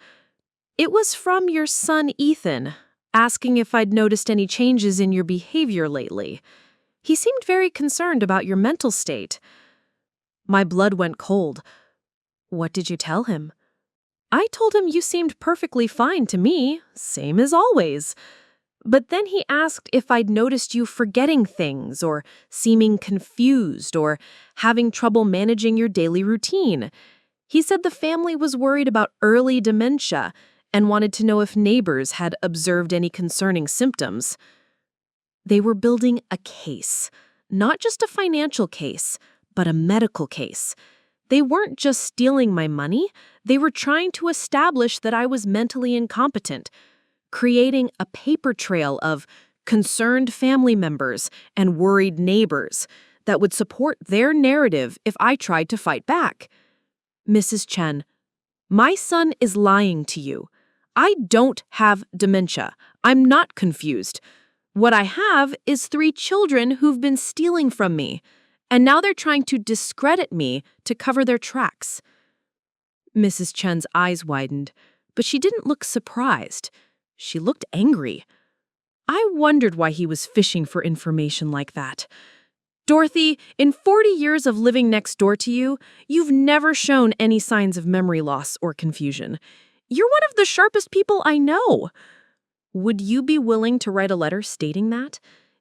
It was from your son Ethan, asking if I'd noticed any changes in your behavior lately. He seemed very concerned about your mental state. My blood went cold. What did you tell him? I told him you seemed perfectly fine to me, same as always. But then he asked if I'd noticed you forgetting things or seeming confused or having trouble managing your daily routine. He said the family was worried about early dementia and wanted to know if neighbors had observed any concerning symptoms. They were building a case, not just a financial case, but a medical case. They weren't just stealing my money, they were trying to establish that I was mentally incompetent, creating a paper trail of concerned family members and worried neighbors that would support their narrative if I tried to fight back. Mrs. Chen, my son is lying to you. I don't have dementia. I'm not confused. What I have is 3 children who've been stealing from me, and now they're trying to discredit me to cover their tracks. Mrs. Chen's eyes widened, but she didn't look surprised. She looked angry. I wondered why he was fishing for information like that. Dorothy, in 40 years of living next door to you, you've never shown any signs of memory loss or confusion. You're one of the sharpest people I know. Would you be willing to write a letter stating that?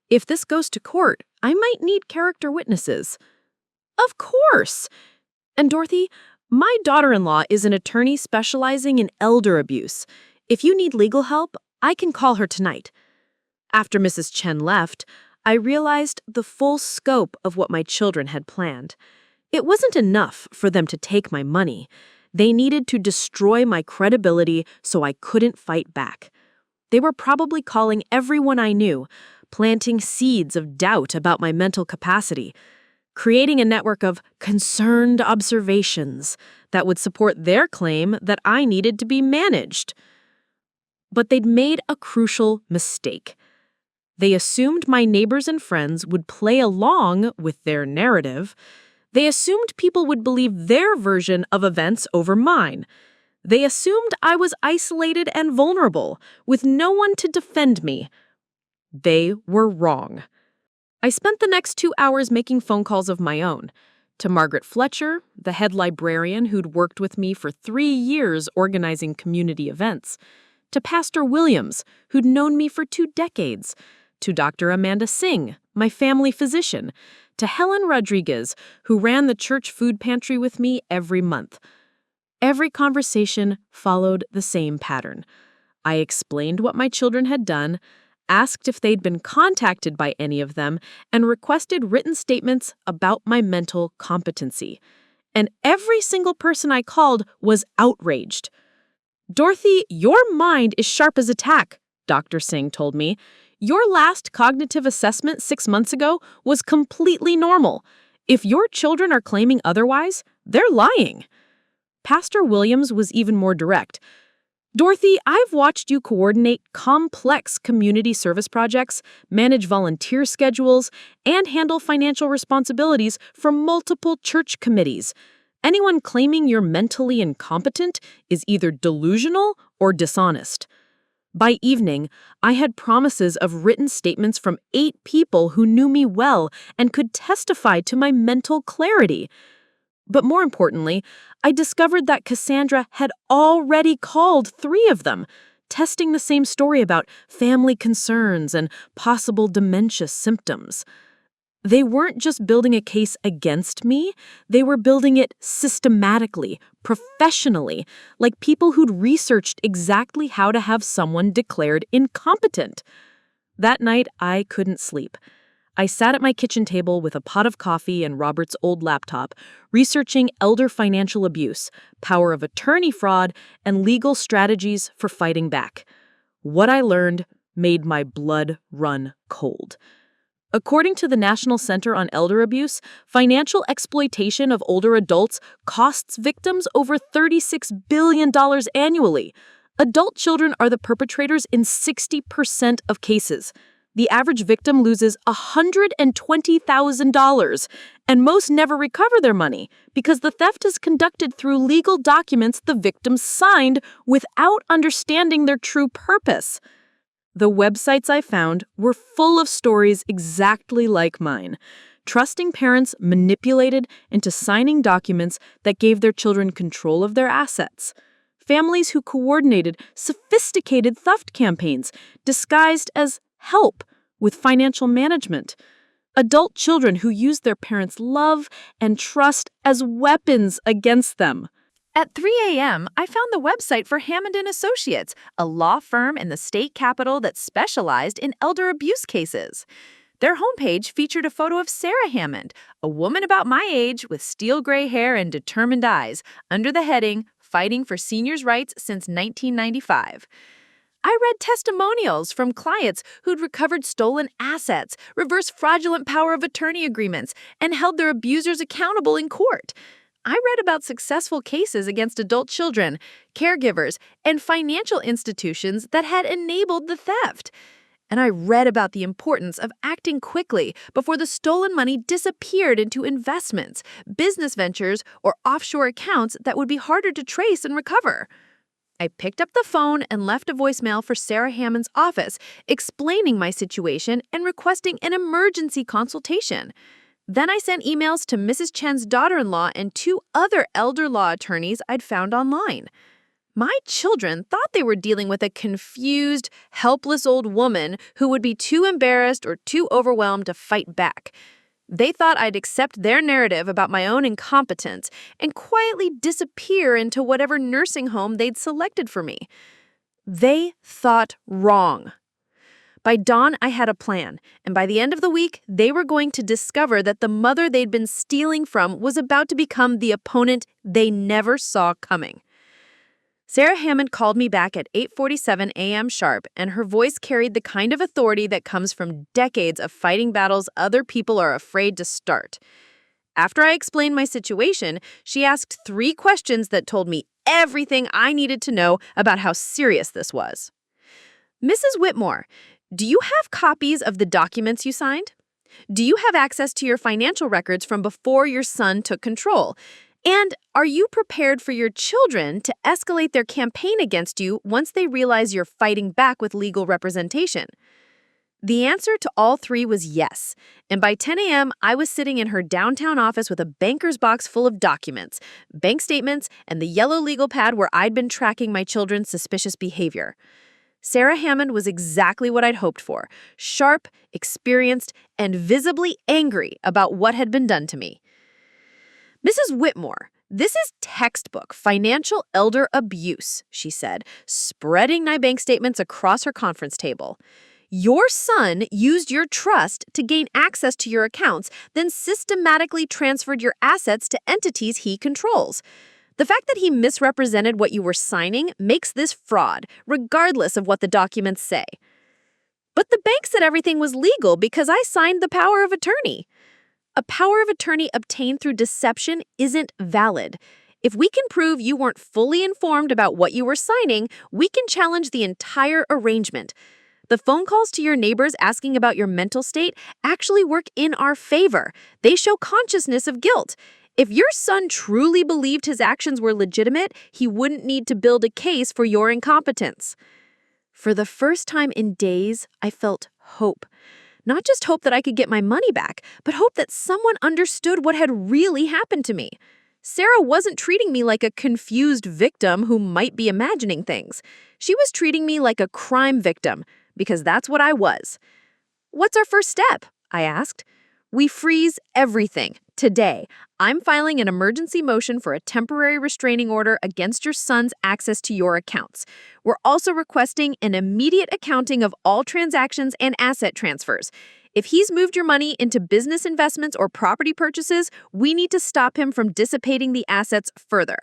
If this goes to court, I might need character witnesses. Of course. And Dorothy, my daughter-in-law is an attorney specializing in elder abuse. If you need legal help, I can call her tonight. After Mrs. Chen left, I realized the full scope of what my children had planned. It wasn't enough for them to take my money. They needed to destroy my credibility so I couldn't fight back. They were probably calling everyone I knew, planting seeds of doubt about my mental capacity, creating a network of concerned observations that would support their claim that I needed to be managed. But they'd made a crucial mistake. They assumed my neighbors and friends would play along with their narrative. They assumed people would believe their version of events over mine. They assumed I was isolated and vulnerable, with no one to defend me. They were wrong. I spent the next 2 hours making phone calls of my own. To Margaret Fletcher, the head librarian who'd worked with me for 3 years organizing community events. To Pastor Williams, who'd known me for 2 decades. To Dr. Amanda Singh, my family physician. To Helen Rodriguez, who ran the church food pantry with me every month. Every conversation followed the same pattern. I explained what my children had done, asked if they'd been contacted by any of them, and requested written statements about my mental competency. And every single person I called was outraged. "Dorothy, your mind is sharp as a tack," Dr. Singh told me. "Your last cognitive assessment 6 months ago was completely normal. If your children are claiming otherwise, they're lying." Pastor Williams was even more direct. "Dorothy, I've watched you coordinate complex community service projects, manage volunteer schedules, and handle financial responsibilities for multiple church committees. Anyone claiming you're mentally incompetent is either delusional or dishonest." By evening, I had promises of written statements from 8 people who knew me well and could testify to my mental clarity. But more importantly, I discovered that Cassandra had already called 3 of them, testing the same story about family concerns and possible dementia symptoms. They weren't just building a case against me, they were building it systematically, professionally, like people who'd researched exactly how to have someone declared incompetent. That night, I couldn't sleep. I sat at my kitchen table with a pot of coffee and Robert's old laptop, researching elder financial abuse, power of attorney fraud, and legal strategies for fighting back. What I learned made my blood run cold. According to the National Center on Elder Abuse, financial exploitation of older adults costs victims over $36 billion annually. Adult children are the perpetrators in 60% of cases. The average victim loses $120,000, and most never recover their money because the theft is conducted through legal documents the victims signed without understanding their true purpose. The websites I found were full of stories exactly like mine. Trusting parents manipulated into signing documents that gave their children control of their assets. Families who coordinated sophisticated theft campaigns disguised as help with financial management. Adult children who used their parents' love and trust as weapons against them. At 3 a.m., I found the website for Hammond & Associates, a law firm in the state capital that specialized in elder abuse cases. Their homepage featured a photo of Sarah Hammond, a woman about my age with steel gray hair and determined eyes, under the heading, "Fighting for Seniors' Rights Since 1995. I read testimonials from clients who'd recovered stolen assets, reversed fraudulent power of attorney agreements, and held their abusers accountable in court. I read about successful cases against adult children, caregivers, and financial institutions that had enabled the theft. And I read about the importance of acting quickly before the stolen money disappeared into investments, business ventures, or offshore accounts that would be harder to trace and recover. I picked up the phone and left a voicemail for Sarah Hammond's office, explaining my situation and requesting an emergency consultation. Then I sent emails to Mrs. Chen's daughter-in-law and 2 other elder law attorneys I'd found online. My children thought they were dealing with a confused, helpless old woman who would be too embarrassed or too overwhelmed to fight back. They thought I'd accept their narrative about my own incompetence and quietly disappear into whatever nursing home they'd selected for me. They thought wrong. By dawn, I had a plan, and by the end of the week, they were going to discover that the mother they'd been stealing from was about to become the opponent they never saw coming. Sarah Hammond called me back at 8:47 a.m. sharp, and her voice carried the kind of authority that comes from decades of fighting battles other people are afraid to start. After I explained my situation, she asked 3 questions that told me everything I needed to know about how serious this was. "Mrs. Whitmore, do you have copies of the documents you signed? Do you have access to your financial records from before your son took control? And are you prepared for your children to escalate their campaign against you once they realize you're fighting back with legal representation?" The answer to all three was yes, and by 10 a.m., I was sitting in her downtown office with a banker's box full of documents, bank statements, and the yellow legal pad where I'd been tracking my children's suspicious behavior. Sarah Hammond was exactly what I'd hoped for, sharp, experienced, and visibly angry about what had been done to me. "Mrs. Whitmore, this is textbook financial elder abuse," she said, spreading my bank statements across her conference table. "Your son used your trust to gain access to your accounts, then systematically transferred your assets to entities he controls. The fact that he misrepresented what you were signing makes this fraud, regardless of what the documents say." "But the bank said everything was legal because I signed the power of attorney." "A power of attorney obtained through deception isn't valid. If we can prove you weren't fully informed about what you were signing, we can challenge the entire arrangement. The phone calls to your neighbors asking about your mental state actually work in our favor. They show consciousness of guilt. If your son truly believed his actions were legitimate, he wouldn't need to build a case for your incompetence." For the first time in days, I felt hope. Not just hope that I could get my money back, but hope that someone understood what had really happened to me. Sarah wasn't treating me like a confused victim who might be imagining things. She was treating me like a crime victim, because that's what I was. "What's our first step?" I asked. "We freeze everything. Today, I'm filing an emergency motion for a temporary restraining order against your son's access to your accounts. We're also requesting an immediate accounting of all transactions and asset transfers. If he's moved your money into business investments or property purchases, we need to stop him from dissipating the assets further."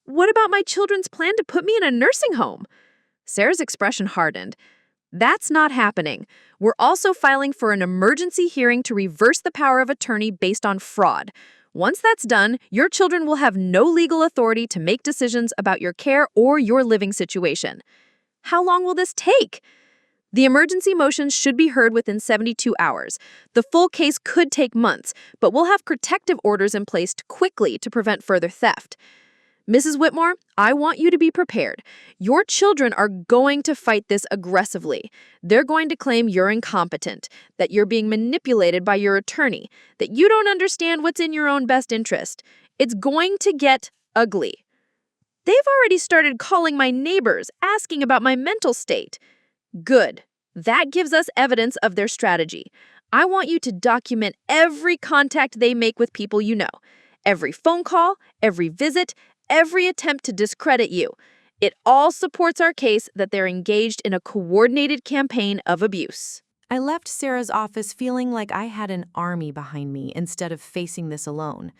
"What about my children's plan to put me in a nursing home?" Sarah's expression hardened. "That's not happening. We're also filing for an emergency hearing to reverse the power of attorney based on fraud. Once that's done, your children will have no legal authority to make decisions about your care or your living situation." "How long will this take?" "The emergency motions should be heard within 72 hours. The full case could take months, but we'll have protective orders in place quickly to prevent further theft. Mrs. Whitmore, I want you to be prepared. Your children are going to fight this aggressively. They're going to claim you're incompetent, that you're being manipulated by your attorney, that you don't understand what's in your own best interest. It's going to get ugly." "They've already started calling my neighbors, asking about my mental state." "Good. That gives us evidence of their strategy. I want you to document every contact they make with people you know. Every phone call, every visit, every attempt to discredit you. It all supports our case that they're engaged in a coordinated campaign of abuse." I left Sarah's office feeling like I had an army behind me instead of facing this alone.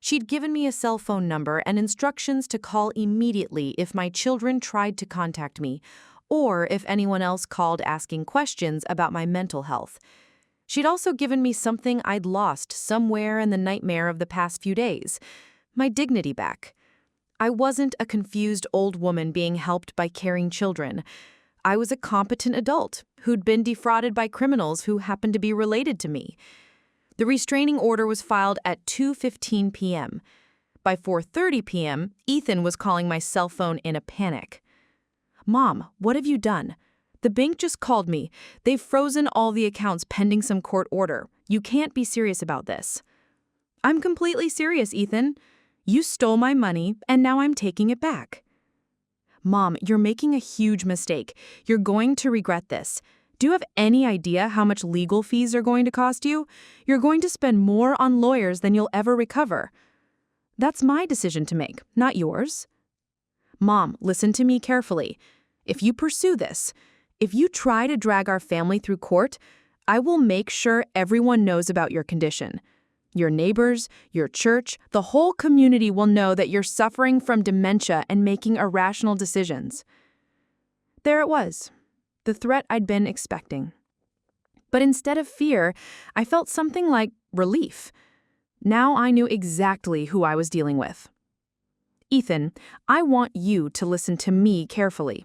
She'd given me a cell phone number and instructions to call immediately if my children tried to contact me, or if anyone else called asking questions about my mental health. She'd also given me something I'd lost somewhere in the nightmare of the past few days: my dignity back. I wasn't a confused old woman being helped by caring children. I was a competent adult who'd been defrauded by criminals who happened to be related to me. The restraining order was filed at 2:15 p.m. By 4:30 p.m., Ethan was calling my cell phone in a panic. "Mom, what have you done? The bank just called me. They've frozen all the accounts pending some court order. You can't be serious about this." "I'm completely serious, Ethan. You stole my money, and now I'm taking it back." "Mom, you're making a huge mistake. You're going to regret this. Do you have any idea how much legal fees are going to cost you? You're going to spend more on lawyers than you'll ever recover." "That's my decision to make, not yours." "Mom, listen to me carefully. If you pursue this, if you try to drag our family through court, I will make sure everyone knows about your condition. Your neighbors, your church, the whole community will know that you're suffering from dementia and making irrational decisions." There it was, the threat I'd been expecting. But instead of fear, I felt something like relief. Now I knew exactly who I was dealing with. "Ethan, I want you to listen to me carefully.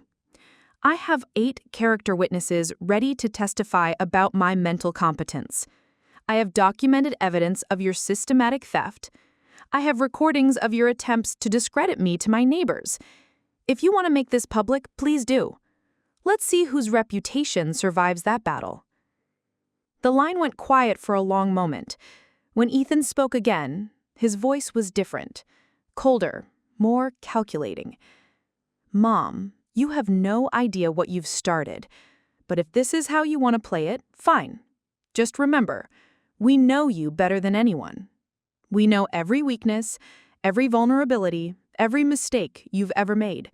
I have 8 character witnesses ready to testify about my mental competence. I have documented evidence of your systematic theft. I have recordings of your attempts to discredit me to my neighbors. If you want to make this public, please do. Let's see whose reputation survives that battle." The line went quiet for a long moment. When Ethan spoke again, his voice was different, colder, more calculating. "Mom, you have no idea what you've started. But if this is how you want to play it, fine. Just remember, we know you better than anyone. We know every weakness, every vulnerability, every mistake you've ever made.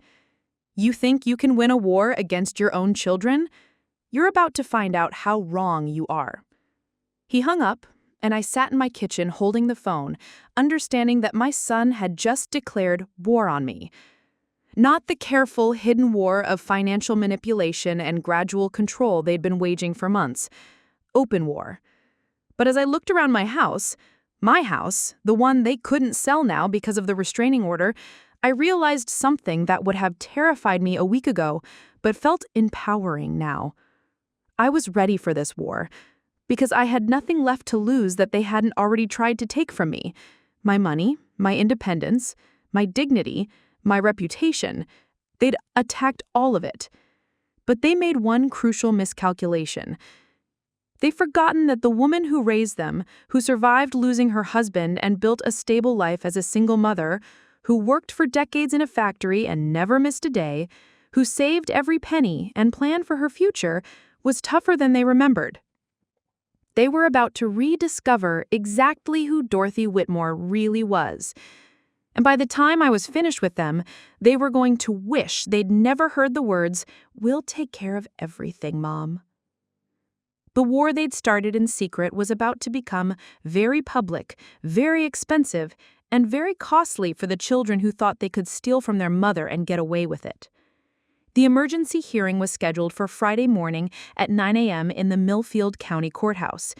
You think you can win a war against your own children? You're about to find out how wrong you are." He hung up, and I sat in my kitchen holding the phone, understanding that my son had just declared war on me. Not the careful, hidden war of financial manipulation and gradual control they'd been waging for months. Open war. But as I looked around my house, the one they couldn't sell now because of the restraining order, I realized something that would have terrified me a week ago, but felt empowering now. I was ready for this war, because I had nothing left to lose that they hadn't already tried to take from me. My money, my independence, my dignity, my reputation. They'd attacked all of it. But they made one crucial miscalculation. They'd forgotten that the woman who raised them, who survived losing her husband and built a stable life as a single mother, who worked for decades in a factory and never missed a day, who saved every penny and planned for her future, was tougher than they remembered. They were about to rediscover exactly who Dorothy Whitmore really was. And by the time I was finished with them, they were going to wish they'd never heard the words, "We'll take care of everything, Mom." The war they'd started in secret was about to become very public, very expensive, and very costly for the children who thought they could steal from their mother and get away with it. The emergency hearing was scheduled for Friday morning at 9 a.m. in the Millfield County Courthouse.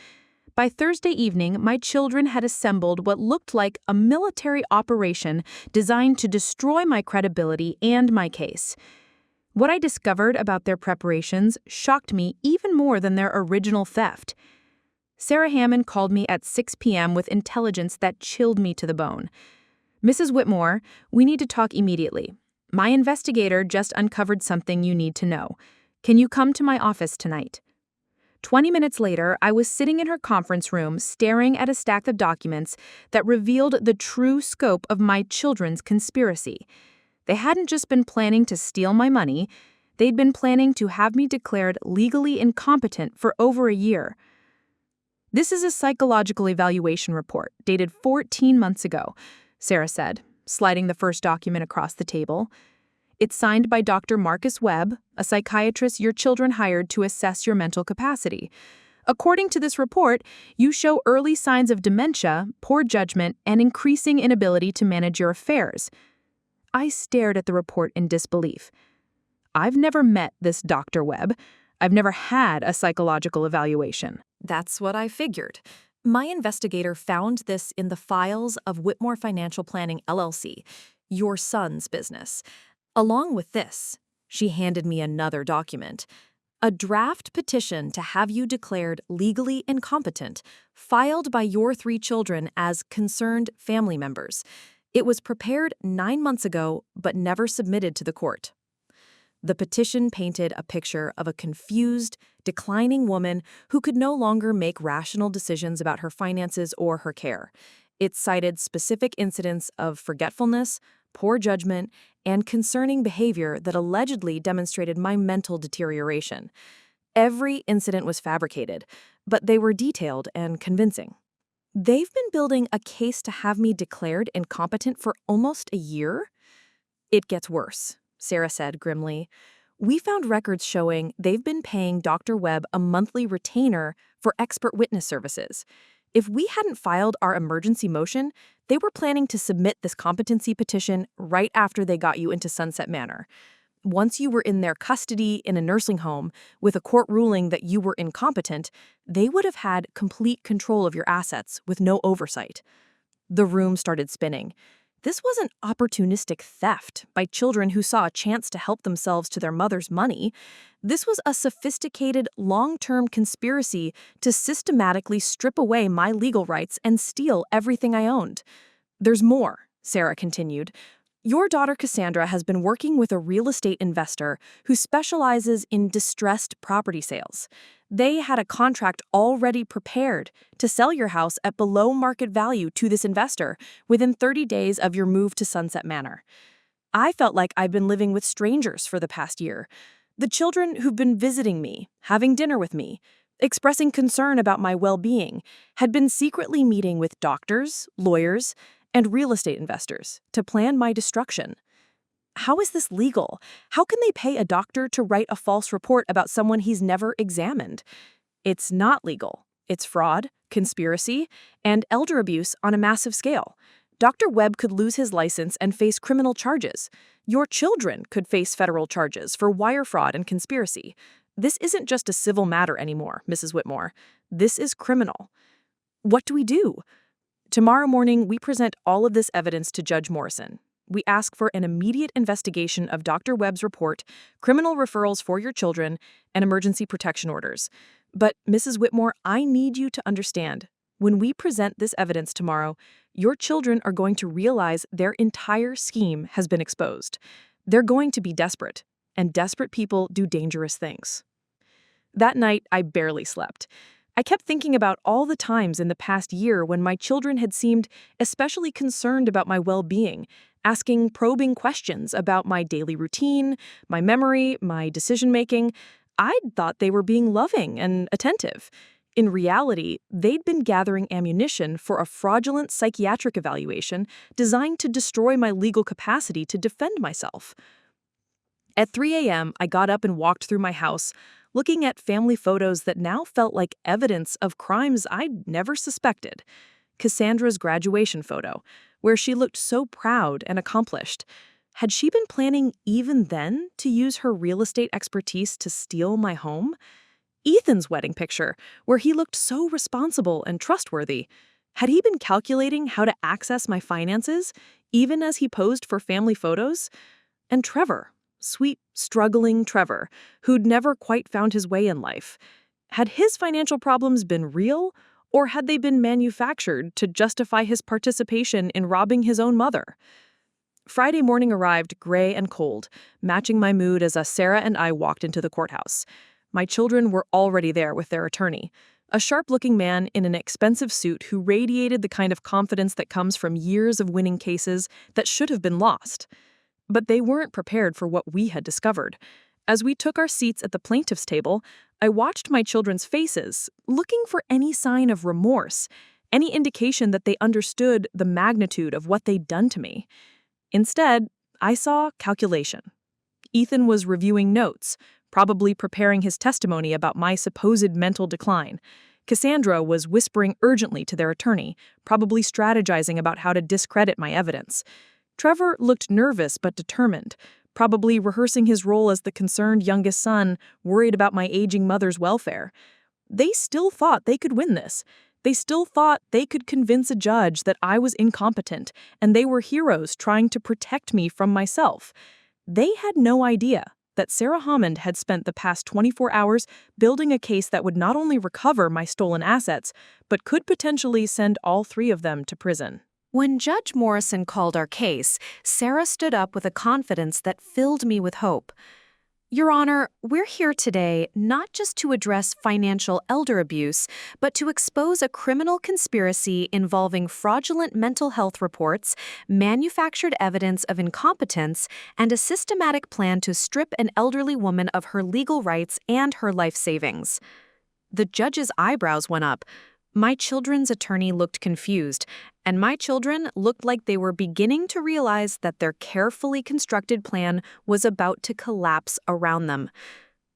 By Thursday evening, my children had assembled what looked like a military operation designed to destroy my credibility and my case. What I discovered about their preparations shocked me even more than their original theft. Sarah Hammond called me at 6 p.m. with intelligence that chilled me to the bone. "Mrs. Whitmore, we need to talk immediately. My investigator just uncovered something you need to know. Can you come to my office tonight?" 20 minutes later, I was sitting in her conference room staring at a stack of documents that revealed the true scope of my children's conspiracy. They hadn't just been planning to steal my money, they'd been planning to have me declared legally incompetent for over a year. "This is a psychological evaluation report dated 14 months ago," Sarah said, sliding the first document across the table. "It's signed by Dr. Marcus Webb, a psychiatrist your children hired to assess your mental capacity. According to this report, you show early signs of dementia, poor judgment, and increasing inability to manage your affairs." I stared at the report in disbelief. I've never met this Dr. Webb. I've never had a psychological evaluation. That's what I figured. My investigator found this in the files of Whitmore Financial Planning, LLC, your son's business. Along with this, she handed me another document, a draft petition to have you declared legally incompetent, filed by your 3 children as concerned family members. It was prepared 9 months ago, but never submitted to the court. The petition painted a picture of a confused, declining woman who could no longer make rational decisions about her finances or her care. It cited specific incidents of forgetfulness, poor judgment, and concerning behavior that allegedly demonstrated my mental deterioration. Every incident was fabricated, but they were detailed and convincing. They've been building a case to have me declared incompetent for almost a year? It gets worse, Sarah said grimly. We found records showing they've been paying Dr. Webb a monthly retainer for expert witness services. If we hadn't filed our emergency motion, they were planning to submit this competency petition right after they got you into Sunset Manor. Once you were in their custody in a nursing home with a court ruling that you were incompetent, they would have had complete control of your assets with no oversight. The room started spinning. This wasn't opportunistic theft by children who saw a chance to help themselves to their mother's money. This was a sophisticated, long-term conspiracy to systematically strip away my legal rights and steal everything I owned. There's more, Sarah continued. Your daughter Cassandra has been working with a real estate investor who specializes in distressed property sales. They had a contract already prepared to sell your house at below market value to this investor within 30 days of your move to Sunset Manor. I felt like I'd been living with strangers for the past year. The children who've been visiting me, having dinner with me, expressing concern about my well-being, had been secretly meeting with doctors, lawyers, and real estate investors to plan my destruction. How is this legal? How can they pay a doctor to write a false report about someone he's never examined? It's not legal. It's fraud, conspiracy, and elder abuse on a massive scale. Dr. Webb could lose his license and face criminal charges. Your children could face federal charges for wire fraud and conspiracy. This isn't just a civil matter anymore, Mrs. Whitmore. This is criminal. What do we do? Tomorrow morning, we present all of this evidence to Judge Morrison. We ask for an immediate investigation of Dr. Webb's report, criminal referrals for your children, and emergency protection orders. But, Mrs. Whitmore, I need you to understand, when we present this evidence tomorrow, your children are going to realize their entire scheme has been exposed. They're going to be desperate, and desperate people do dangerous things. That night, I barely slept. I kept thinking about all the times in the past year when my children had seemed especially concerned about my well-being, asking probing questions about my daily routine, my memory, my decision-making. I'd thought they were being loving and attentive. In reality, they'd been gathering ammunition for a fraudulent psychiatric evaluation designed to destroy my legal capacity to defend myself. At 3 a.m., I got up and walked through my house, looking at family photos that now felt like evidence of crimes I'd never suspected. Cassandra's graduation photo, where she looked so proud and accomplished. Had she been planning even then to use her real estate expertise to steal my home? Ethan's wedding picture, where he looked so responsible and trustworthy. Had he been calculating how to access my finances, even as he posed for family photos? And Trevor, sweet, struggling Trevor, who'd never quite found his way in life. Had his financial problems been real, or had they been manufactured to justify his participation in robbing his own mother? Friday morning arrived gray and cold, matching my mood as Sarah and I walked into the courthouse. My children were already there with their attorney, a sharp-looking man in an expensive suit who radiated the kind of confidence that comes from years of winning cases that should have been lost. But they weren't prepared for what we had discovered. As we took our seats at the plaintiff's table, I watched my children's faces, looking for any sign of remorse, any indication that they understood the magnitude of what they'd done to me. Instead, I saw calculation. Ethan was reviewing notes, probably preparing his testimony about my supposed mental decline. Cassandra was whispering urgently to their attorney, probably strategizing about how to discredit my evidence. Trevor looked nervous but determined, probably rehearsing his role as the concerned youngest son, worried about my aging mother's welfare. They still thought they could win this. They still thought they could convince a judge that I was incompetent, and they were heroes trying to protect me from myself. They had no idea that Sarah Hammond had spent the past 24 hours building a case that would not only recover my stolen assets, but could potentially send all three of them to prison. When Judge Morrison called our case, Sarah stood up with a confidence that filled me with hope. Your Honor, we're here today not just to address financial elder abuse, but to expose a criminal conspiracy involving fraudulent mental health reports, manufactured evidence of incompetence, and a systematic plan to strip an elderly woman of her legal rights and her life savings. The judge's eyebrows went up. My children's attorney looked confused, and my children looked like they were beginning to realize that their carefully constructed plan was about to collapse around them.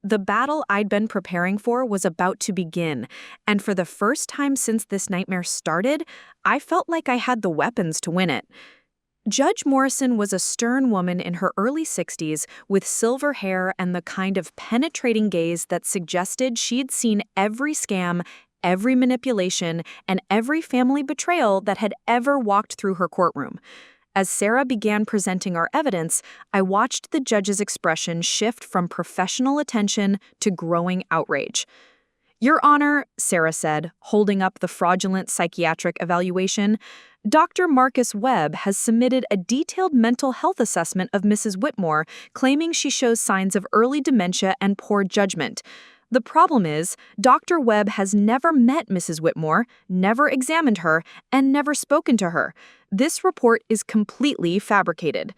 The battle I'd been preparing for was about to begin, and for the first time since this nightmare started, I felt like I had the weapons to win it. Judge Morrison was a stern woman in her early 60s with silver hair and the kind of penetrating gaze that suggested she'd seen every scam, every manipulation, and every family betrayal that had ever walked through her courtroom. As Sarah began presenting our evidence, I watched the judge's expression shift from professional attention to growing outrage. Your Honor, Sarah said, holding up the fraudulent psychiatric evaluation, Dr. Marcus Webb has submitted a detailed mental health assessment of Mrs. Whitmore, claiming she shows signs of early dementia and poor judgment. The problem is, Dr. Webb has never met Mrs. Whitmore, never examined her, and never spoken to her. This report is completely fabricated.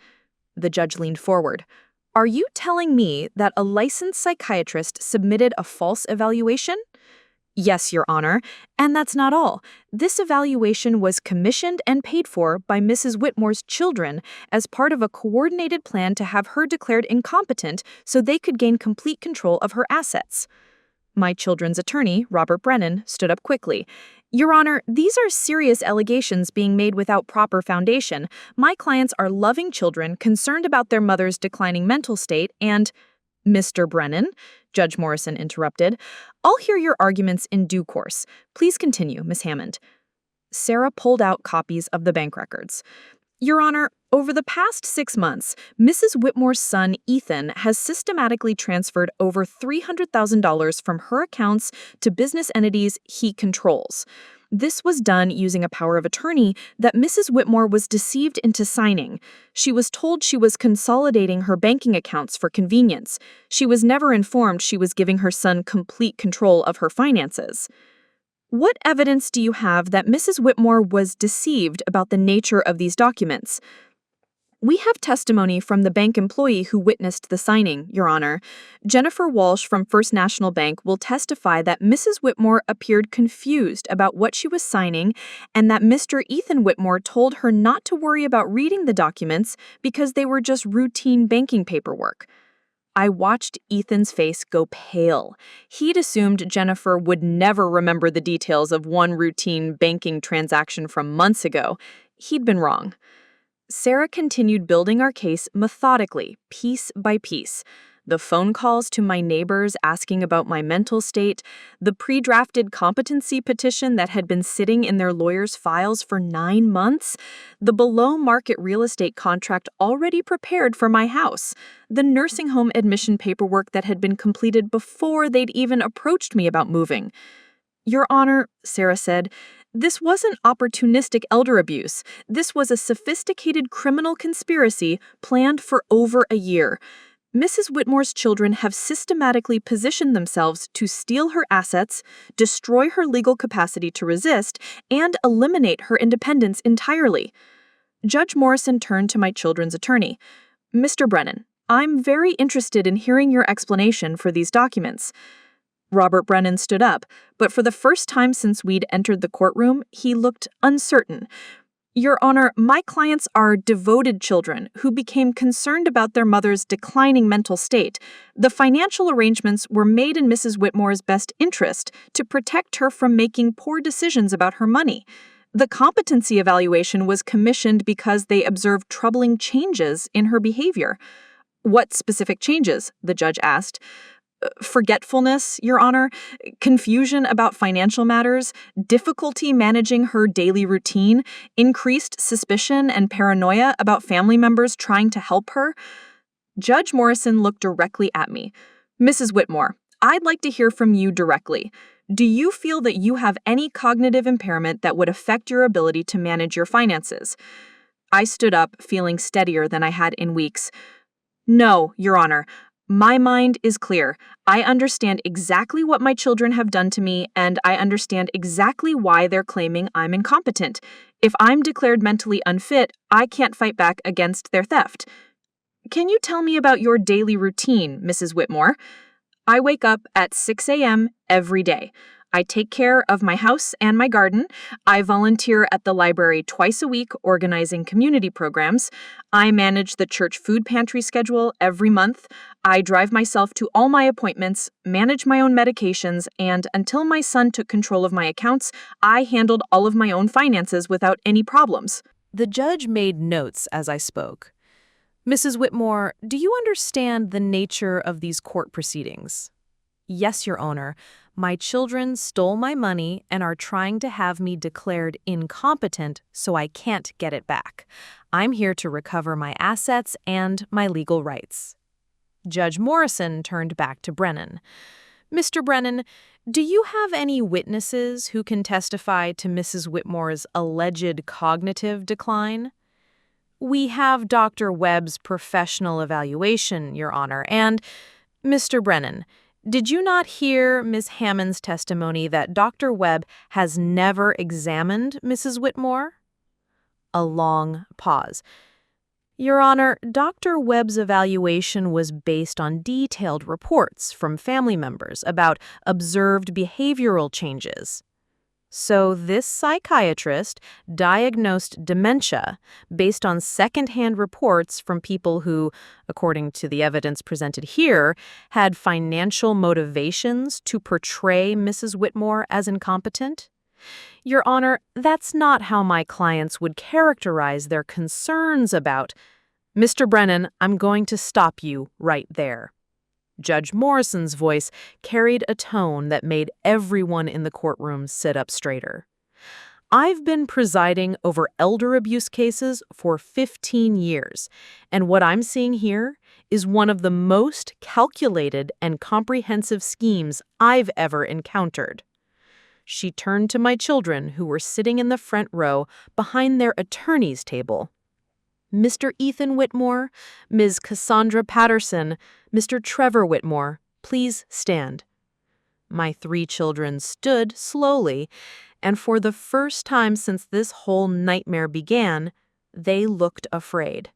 The judge leaned forward. Are you telling me that a licensed psychiatrist submitted a false evaluation? Yes, Your Honor, and that's not all. This evaluation was commissioned and paid for by Mrs. Whitmore's children as part of a coordinated plan to have her declared incompetent so they could gain complete control of her assets. My children's attorney, Robert Brennan, stood up quickly. Your Honor, these are serious allegations being made without proper foundation. My clients are loving children concerned about their mother's declining mental state and— Mr. Brennan, Judge Morrison interrupted, I'll hear your arguments in due course. Please continue, Miss Hammond. Sarah pulled out copies of the bank records. Your Honor, over the past 6 months, Mrs. Whitmore's son, Ethan, has systematically transferred over $300,000 from her accounts to business entities he controls. This was done using a power of attorney that Mrs. Whitmore was deceived into signing. She was told she was consolidating her banking accounts for convenience. She was never informed she was giving her son complete control of her finances. What evidence do you have that Mrs. Whitmore was deceived about the nature of these documents? We have testimony from the bank employee who witnessed the signing, Your Honor. Jennifer Walsh from First National Bank will testify that Mrs. Whitmore appeared confused about what she was signing and that Mr. Ethan Whitmore told her not to worry about reading the documents because they were just routine banking paperwork. I watched Ethan's face go pale. He'd assumed Jennifer would never remember the details of one routine banking transaction from months ago. He'd been wrong. Sarah continued building our case methodically, piece by piece. The phone calls to my neighbors asking about my mental state, the pre-drafted competency petition that had been sitting in their lawyers' files for 9 months, the below-market real estate contract already prepared for my house, the nursing home admission paperwork that had been completed before they'd even approached me about moving. Your Honor, Sarah said, this wasn't opportunistic elder abuse. This was a sophisticated criminal conspiracy planned for over a year. Mrs. Whitmore's children have systematically positioned themselves to steal her assets, destroy her legal capacity to resist, and eliminate her independence entirely. Judge Morrison turned to my children's attorney. Mr. Brennan, I'm very interested in hearing your explanation for these documents. Robert Brennan stood up, but for the first time since we'd entered the courtroom, he looked uncertain. Your Honor, my clients are devoted children who became concerned about their mother's declining mental state. The financial arrangements were made in Mrs. Whitmore's best interest to protect her from making poor decisions about her money. The competency evaluation was commissioned because they observed troubling changes in her behavior. What specific changes? The judge asked. Forgetfulness, Your Honor, confusion about financial matters, difficulty managing her daily routine, increased suspicion and paranoia about family members trying to help her. Judge Morrison looked directly at me. Mrs. Whitmore, I'd like to hear from you directly. Do you feel that you have any cognitive impairment that would affect your ability to manage your finances? I stood up, feeling steadier than I had in weeks. No, Your Honor. My mind is clear. I understand exactly what my children have done to me, and I understand exactly why they're claiming I'm incompetent. If I'm declared mentally unfit, I can't fight back against their theft. Can you tell me about your daily routine, Mrs. Whitmore? I wake up at 6 a.m. every day. I take care of my house and my garden. I volunteer at the library twice a week organizing community programs. I manage the church food pantry schedule every month. I drive myself to all my appointments, manage my own medications, and until my son took control of my accounts, I handled all of my own finances without any problems. The judge made notes as I spoke. Mrs. Whitmore, do you understand the nature of these court proceedings? Yes, Your Honor. My children stole my money and are trying to have me declared incompetent so I can't get it back. I'm here to recover my assets and my legal rights. Judge Morrison turned back to Brennan. Mr. Brennan, do you have any witnesses who can testify to Mrs. Whitmore's alleged cognitive decline? We have Dr. Webb's professional evaluation, Your Honor, and Mr. Brennan, did you not hear Ms. Hammond's testimony that Dr. Webb has never examined Mrs. Whitmore? A long pause. Your Honor, Dr. Webb's evaluation was based on detailed reports from family members about observed behavioral changes. So this psychiatrist diagnosed dementia based on secondhand reports from people who, according to the evidence presented here, had financial motivations to portray Mrs. Whitmore as incompetent? Your Honor, that's not how my clients would characterize their concerns about... Mr. Brennan, I'm going to stop you right there. Judge Morrison's voice carried a tone that made everyone in the courtroom sit up straighter. I've been presiding over elder abuse cases for 15 years, and what I'm seeing here is one of the most calculated and comprehensive schemes I've ever encountered. She turned to my children who were sitting in the front row behind their attorney's table. Mr. Ethan Whitmore, Ms. Cassandra Patterson, Mr. Trevor Whitmore, please stand. My 3 children stood slowly, and for the first time since this whole nightmare began, they looked afraid.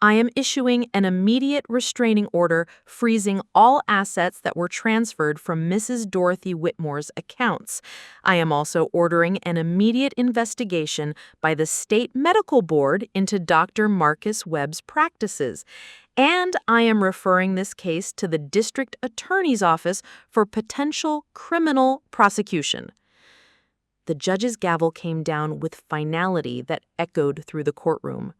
I am issuing an immediate restraining order freezing all assets that were transferred from Mrs. Dorothy Whitmore's accounts. I am also ordering an immediate investigation by the State Medical Board into Dr. Marcus Webb's practices. And I am referring this case to the District Attorney's Office for potential criminal prosecution. The judge's gavel came down with finality that echoed through the courtroom.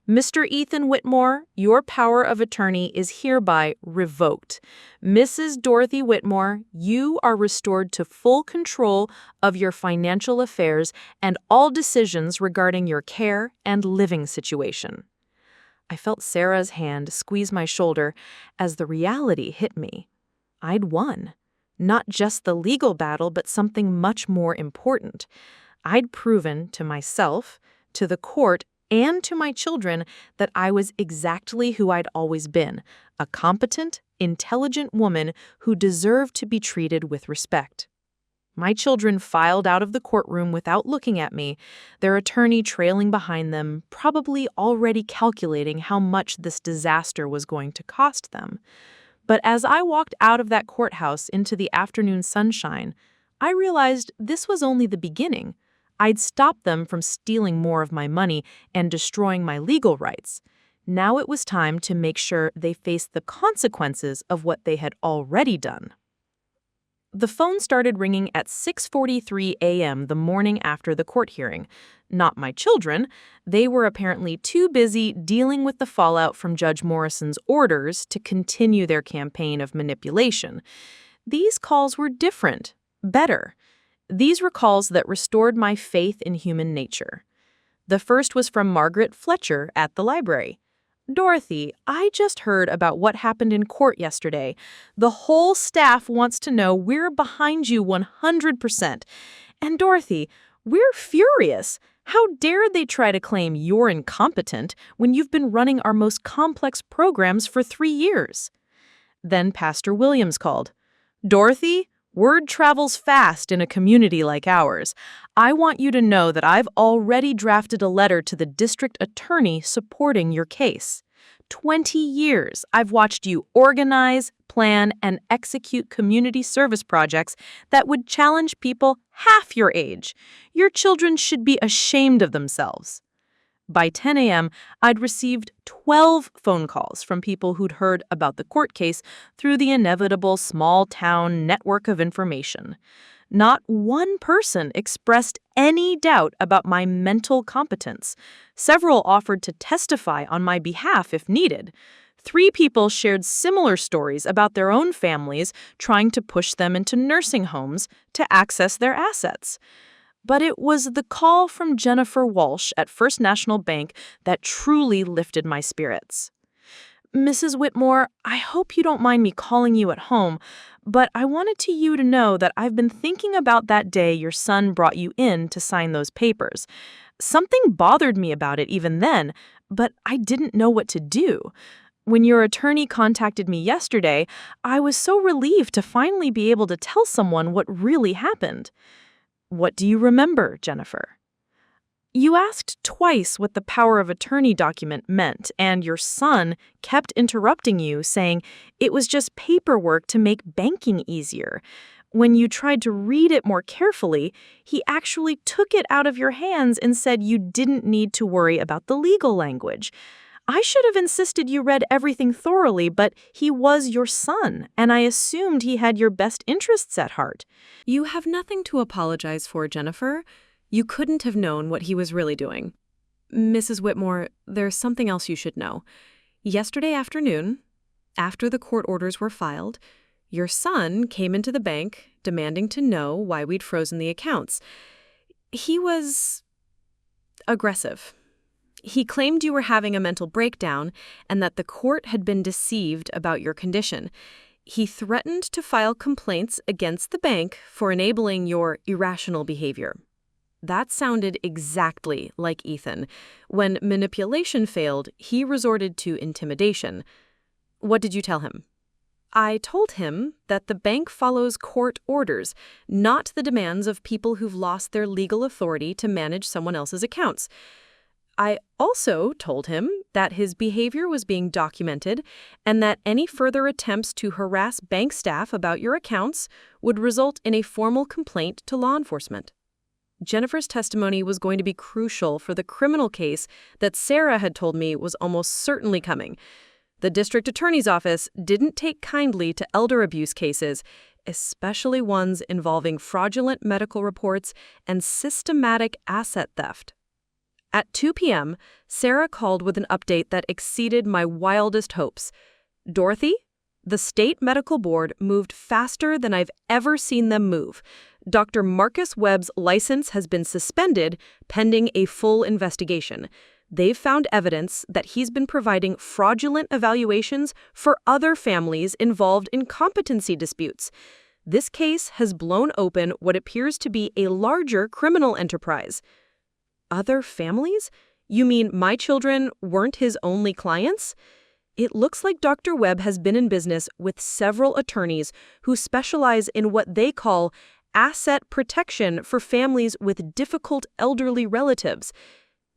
Mr. Ethan Whitmore, your power of attorney is hereby revoked. Mrs. Dorothy Whitmore, you are restored to full control of your financial affairs and all decisions regarding your care and living situation. I felt Sarah's hand squeeze my shoulder as the reality hit me. I'd won. Not just the legal battle, but something much more important. I'd proven to myself, to the court, and to my children that I was exactly who I'd always been, a competent, intelligent woman who deserved to be treated with respect. My children filed out of the courtroom without looking at me, their attorney trailing behind them, probably already calculating how much this disaster was going to cost them. But as I walked out of that courthouse into the afternoon sunshine, I realized this was only the beginning. I'd stopped them from stealing more of my money and destroying my legal rights. Now it was time to make sure they faced the consequences of what they had already done. The phone started ringing at 6:43 a.m. the morning after the court hearing. Not my children. They were apparently too busy dealing with the fallout from Judge Morrison's orders to continue their campaign of manipulation. These calls were different, better. These were calls that restored my faith in human nature. The first was from Margaret Fletcher at the library. Dorothy, I just heard about what happened in court yesterday. The whole staff wants to know we're behind you 100%. And Dorothy, we're furious. How dare they try to claim you're incompetent when you've been running our most complex programs for 3 years? Then Pastor Williams called. Dorothy, word travels fast in a community like ours. I want you to know that I've already drafted a letter to the district attorney supporting your case. 20 years I've watched you organize, plan, and execute community service projects that would challenge people half your age. Your children should be ashamed of themselves. By 10 a.m., I'd received 12 phone calls from people who'd heard about the court case through the inevitable small-town network of information. Not one person expressed any doubt about my mental competence. Several offered to testify on my behalf if needed. 3 people shared similar stories about their own families trying to push them into nursing homes to access their assets. But it was the call from Jennifer Walsh at First National Bank that truly lifted my spirits. Mrs. Whitmore, I hope you don't mind me calling you at home, but I wanted you to know that I've been thinking about that day your son brought you in to sign those papers. Something bothered me about it even then, but I didn't know what to do. When your attorney contacted me yesterday, I was so relieved to finally be able to tell someone what really happened. What do you remember, Jennifer? You asked twice what the power of attorney document meant, and your son kept interrupting you, saying it was just paperwork to make banking easier. When you tried to read it more carefully, he actually took it out of your hands and said you didn't need to worry about the legal language. I should have insisted you read everything thoroughly, but he was your son, and I assumed he had your best interests at heart. You have nothing to apologize for, Jennifer. You couldn't have known what he was really doing. Mrs. Whitmore, there's something else you should know. Yesterday afternoon, after the court orders were filed, your son came into the bank demanding to know why we'd frozen the accounts. He was aggressive. He claimed you were having a mental breakdown and that the court had been deceived about your condition. He threatened to file complaints against the bank for enabling your irrational behavior. That sounded exactly like Ethan. When manipulation failed, he resorted to intimidation. What did you tell him? I told him that the bank follows court orders, not the demands of people who've lost their legal authority to manage someone else's accounts. I also told him that his behavior was being documented and that any further attempts to harass bank staff about your accounts would result in a formal complaint to law enforcement. Jennifer's testimony was going to be crucial for the criminal case that Sarah had told me was almost certainly coming. The district attorney's office didn't take kindly to elder abuse cases, especially ones involving fraudulent medical reports and systematic asset theft. At 2 p.m., Sarah called with an update that exceeded my wildest hopes. Dorothy, the state medical board moved faster than I've ever seen them move. Dr. Marcus Webb's license has been suspended pending a full investigation. They've found evidence that he's been providing fraudulent evaluations for other families involved in competency disputes. This case has blown open what appears to be a larger criminal enterprise. Other families? You mean my children weren't his only clients? It looks like Dr. Webb has been in business with several attorneys who specialize in what they call asset protection for families with difficult elderly relatives.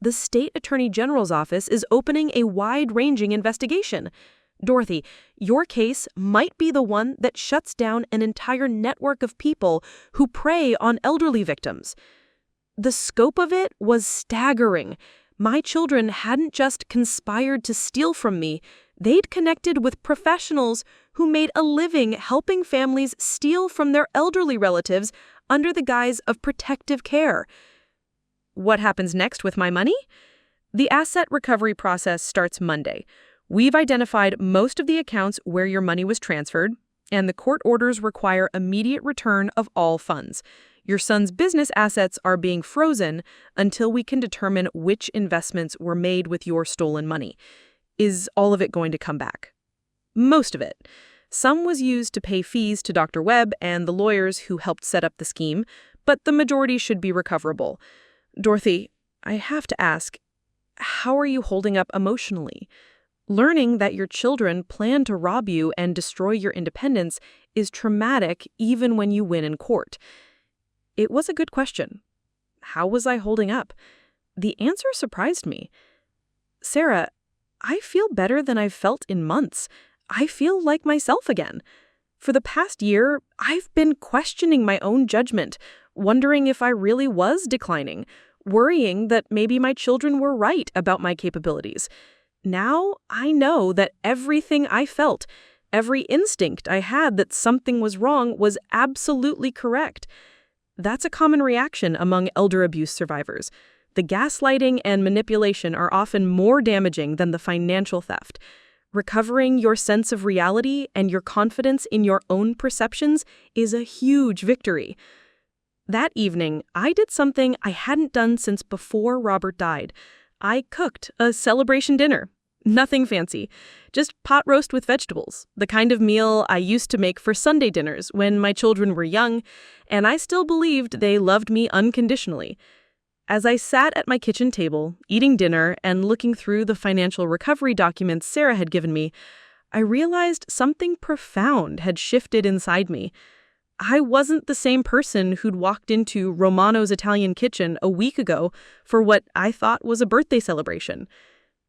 The state attorney general's office is opening a wide-ranging investigation. Dorothy, your case might be the one that shuts down an entire network of people who prey on elderly victims. The scope of it was staggering. My children hadn't just conspired to steal from me, they'd connected with professionals who made a living helping families steal from their elderly relatives under the guise of protective care. What happens next with my money? The asset recovery process starts Monday. We've identified most of the accounts where your money was transferred, and the court orders require immediate return of all funds. Your son's business assets are being frozen until we can determine which investments were made with your stolen money. Is all of it going to come back? Most of it. Some was used to pay fees to Dr. Webb and the lawyers who helped set up the scheme, but the majority should be recoverable. Dorothy, I have to ask, how are you holding up emotionally? Learning that your children plan to rob you and destroy your independence is traumatic even when you win in court. It was a good question. How was I holding up? The answer surprised me. Sarah, I feel better than I've felt in months. I feel like myself again. For the past year, I've been questioning my own judgment, wondering if I really was declining, worrying that maybe my children were right about my capabilities. Now I know that everything I felt, every instinct I had that something was wrong was absolutely correct. That's a common reaction among elder abuse survivors. The gaslighting and manipulation are often more damaging than the financial theft. Recovering your sense of reality and your confidence in your own perceptions is a huge victory. That evening, I did something I hadn't done since before Robert died. I cooked a celebration dinner. Nothing fancy. Just pot roast with vegetables, the kind of meal I used to make for Sunday dinners when my children were young, and I still believed they loved me unconditionally. As I sat at my kitchen table, eating dinner and looking through the financial recovery documents Sarah had given me, I realized something profound had shifted inside me. I wasn't the same person who'd walked into Romano's Italian kitchen a week ago for what I thought was a birthday celebration.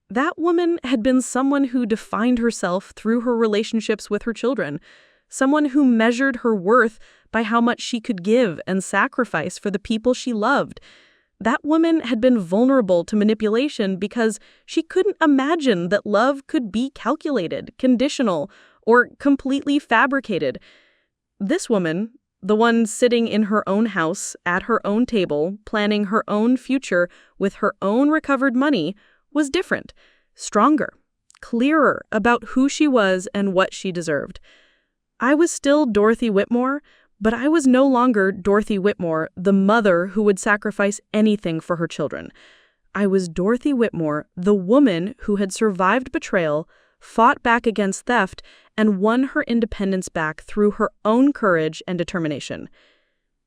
That woman had been someone who defined herself through her relationships with her children, someone who measured her worth by how much she could give and sacrifice for the people she loved. That woman had been vulnerable to manipulation because she couldn't imagine that love could be calculated, conditional, or completely fabricated. This woman, the one sitting in her own house, at her own table, planning her own future with her own recovered money, was different, stronger, clearer about who she was and what she deserved. I was still Dorothy Whitmore, but I was no longer Dorothy Whitmore, the mother who would sacrifice anything for her children. I was Dorothy Whitmore, the woman who had survived betrayal, fought back against theft, and won her independence back through her own courage and determination.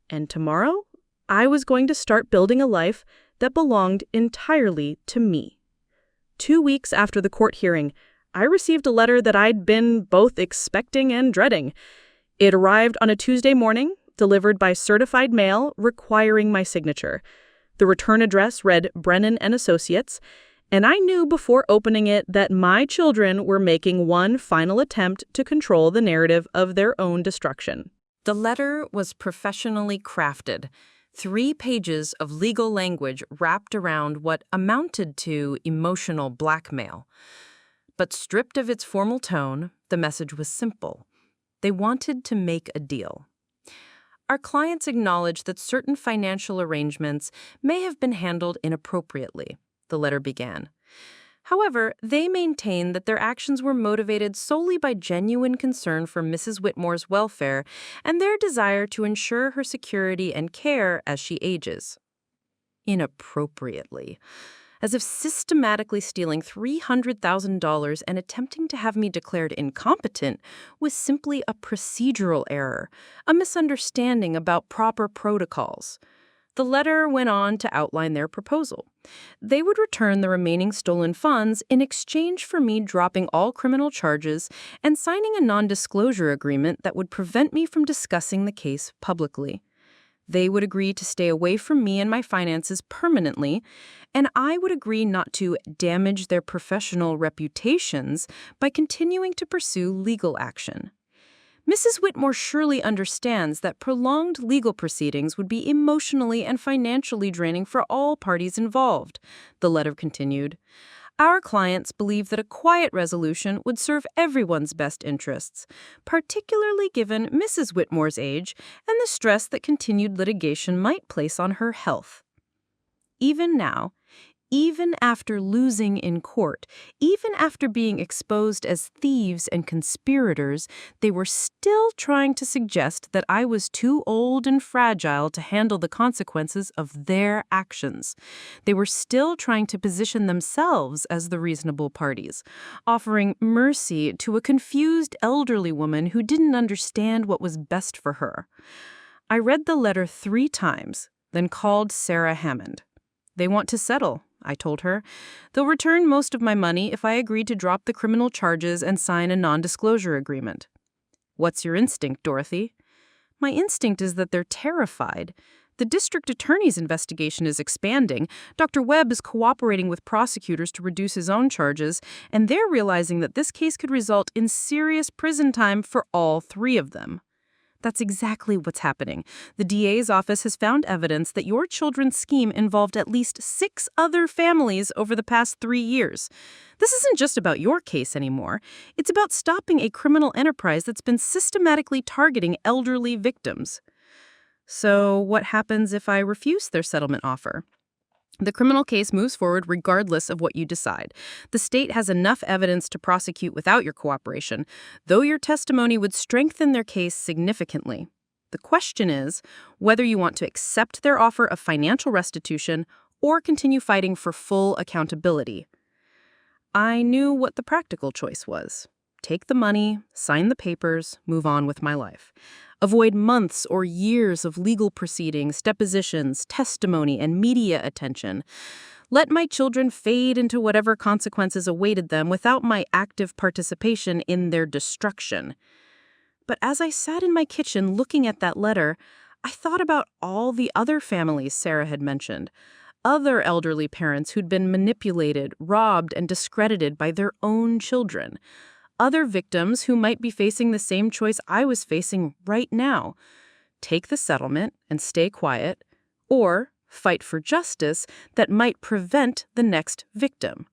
And tomorrow, I was going to start building a life that belonged entirely to me. 2 weeks after the court hearing, I received a letter that I'd been both expecting and dreading. It arrived on a Tuesday morning, delivered by certified mail, requiring my signature. The return address read Brennan and Associates, and I knew before opening it that my children were making one final attempt to control the narrative of their own destruction. The letter was professionally crafted. 3 pages of legal language wrapped around what amounted to emotional blackmail. But stripped of its formal tone, the message was simple. They wanted to make a deal. Our clients acknowledged that certain financial arrangements may have been handled inappropriately, the letter began. However, they maintained that their actions were motivated solely by genuine concern for Mrs. Whitmore's welfare and their desire to ensure her security and care as she ages. Inappropriately. As if systematically stealing $300,000 and attempting to have me declared incompetent was simply a procedural error, a misunderstanding about proper protocols. The letter went on to outline their proposal. They would return the remaining stolen funds in exchange for me dropping all criminal charges and signing a non-disclosure agreement that would prevent me from discussing the case publicly. They would agree to stay away from me and my finances permanently, and I would agree not to damage their professional reputations by continuing to pursue legal action. Mrs. Whitmore surely understands that prolonged legal proceedings would be emotionally and financially draining for all parties involved, the letter continued. Our clients believe that a quiet resolution would serve everyone's best interests, particularly given Mrs. Whitmore's age and the stress that continued litigation might place on her health. Even now, even after losing in court, even after being exposed as thieves and conspirators, they were still trying to suggest that I was too old and fragile to handle the consequences of their actions. They were still trying to position themselves as the reasonable parties, offering mercy to a confused elderly woman who didn't understand what was best for her. I read the letter 3 times, then called Sarah Hammond. They want to settle, I told her. They'll return most of my money if I agree to drop the criminal charges and sign a non-disclosure agreement. What's your instinct, Dorothy? My instinct is that they're terrified. The district attorney's investigation is expanding. Dr. Webb is cooperating with prosecutors to reduce his own charges, and they're realizing that this case could result in serious prison time for all 3 of them. That's exactly what's happening. The DA's office has found evidence that your children's scheme involved at least 6 other families over the past 3 years. This isn't just about your case anymore. It's about stopping a criminal enterprise that's been systematically targeting elderly victims. So what happens if I refuse their settlement offer? The criminal case moves forward regardless of what you decide. The state has enough evidence to prosecute without your cooperation, though your testimony would strengthen their case significantly. The question is whether you want to accept their offer of financial restitution or continue fighting for full accountability. I knew what the practical choice was. Take the money, sign the papers, move on with my life. Avoid months or years of legal proceedings, depositions, testimony, and media attention. Let my children fade into whatever consequences awaited them without my active participation in their destruction. But as I sat in my kitchen looking at that letter, I thought about all the other families Sarah had mentioned. Other elderly parents who'd been manipulated, robbed, and discredited by their own children. Other victims who might be facing the same choice I was facing right now. Take the settlement and stay quiet, or fight for justice that might prevent the next victim.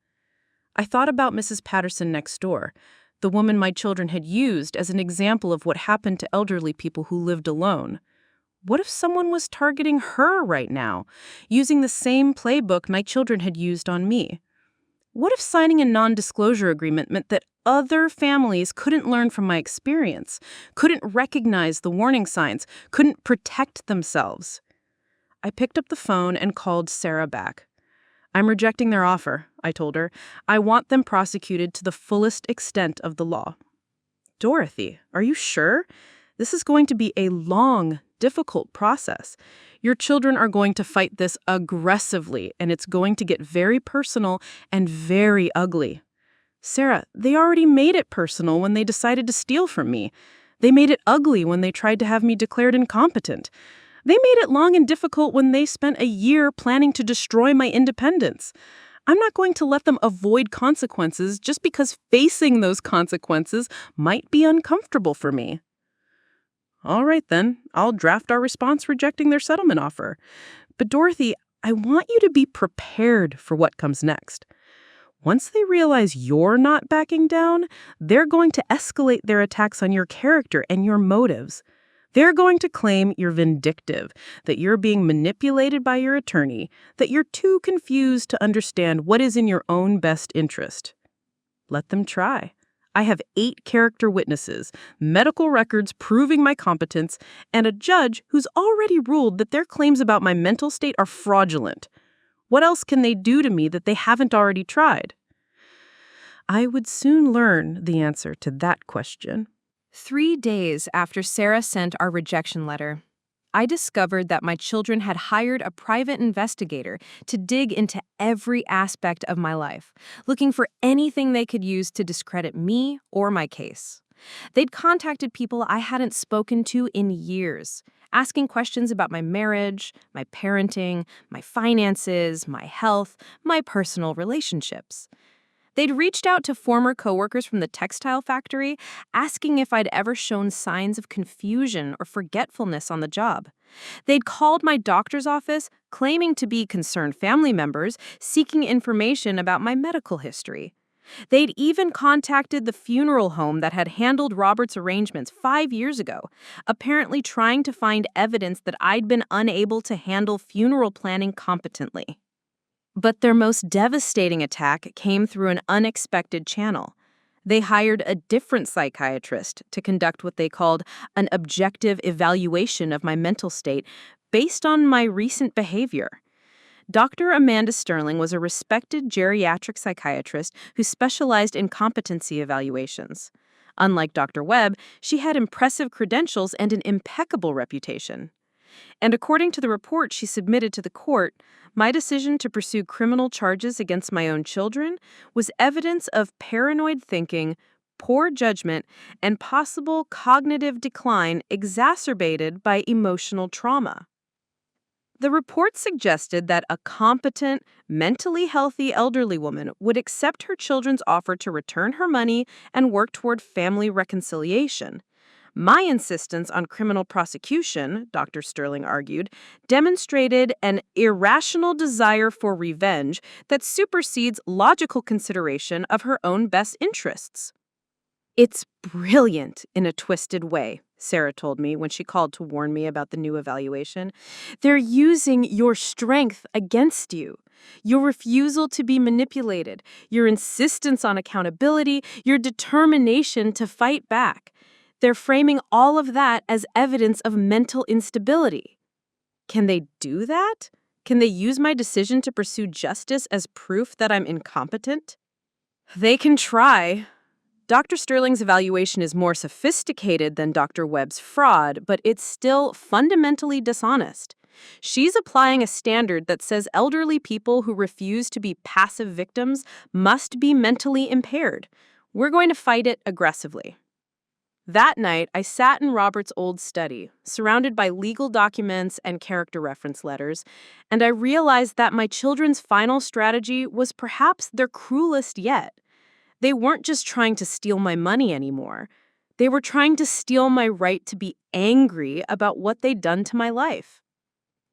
I thought about Mrs. Patterson next door, the woman my children had used as an example of what happened to elderly people who lived alone. What if someone was targeting her right now, using the same playbook my children had used on me? What if signing a non-disclosure agreement meant that other families couldn't learn from my experience, couldn't recognize the warning signs, couldn't protect themselves? I picked up the phone and called Sarah back. "I'm rejecting their offer," I told her. "I want them prosecuted to the fullest extent of the law." "Dorothy, are you sure? This is going to be a long, difficult process. Your children are going to fight this aggressively, and it's going to get very personal and very ugly." "Sarah, they already made it personal when they decided to steal from me. They made it ugly when they tried to have me declared incompetent. They made it long and difficult when they spent a year planning to destroy my independence. I'm not going to let them avoid consequences just because facing those consequences might be uncomfortable for me." "All right, then. I'll draft our response rejecting their settlement offer. But Dorothy, I want you to be prepared for what comes next. Once they realize you're not backing down, they're going to escalate their attacks on your character and your motives. They're going to claim you're vindictive, that you're being manipulated by your attorney, that you're too confused to understand what is in your own best interest. Let them try. I have 8 character witnesses, medical records proving my competence, and a judge who's already ruled that their claims about my mental state are fraudulent. What else can they do to me that they haven't already tried?" I would soon learn the answer to that question. 3 days after Sarah sent our rejection letter, I discovered that my children had hired a private investigator to dig into every aspect of my life, looking for anything they could use to discredit me or my case. They'd contacted people I hadn't spoken to in years, asking questions about my marriage, my parenting, my finances, my health, my personal relationships. They'd reached out to former coworkers from the textile factory, asking if I'd ever shown signs of confusion or forgetfulness on the job. They'd called my doctor's office, claiming to be concerned family members, seeking information about my medical history. They'd even contacted the funeral home that had handled Robert's arrangements 5 years ago, apparently trying to find evidence that I'd been unable to handle funeral planning competently. But their most devastating attack came through an unexpected channel. They hired a different psychiatrist to conduct what they called an objective evaluation of my mental state based on my recent behavior. Dr. Amanda Sterling was a respected geriatric psychiatrist who specialized in competency evaluations. Unlike Dr. Webb, she had impressive credentials and an impeccable reputation. And according to the report she submitted to the court, my decision to pursue criminal charges against my own children was evidence of paranoid thinking, poor judgment, and possible cognitive decline exacerbated by emotional trauma. The report suggested that a competent, mentally healthy elderly woman would accept her children's offer to return her money and work toward family reconciliation. My insistence on criminal prosecution, Dr. Sterling argued, demonstrated an irrational desire for revenge that supersedes logical consideration of her own best interests. "It's brilliant in a twisted way," Sarah told me when she called to warn me about the new evaluation. "They're using your strength against you. Your refusal to be manipulated, your insistence on accountability, your determination to fight back. They're framing all of that as evidence of mental instability. Can they do that? Can they use my decision to pursue justice as proof that I'm incompetent?" They can try. Dr. Sterling's evaluation is more sophisticated than Dr. Webb's fraud, but it's still fundamentally dishonest. She's applying a standard that says elderly people who refuse to be passive victims must be mentally impaired. We're going to fight it aggressively. That night, I sat in Robert's old study, surrounded by legal documents and character reference letters, and I realized that my children's final strategy was perhaps their cruelest yet. They weren't just trying to steal my money anymore. They were trying to steal my right to be angry about what they'd done to my life.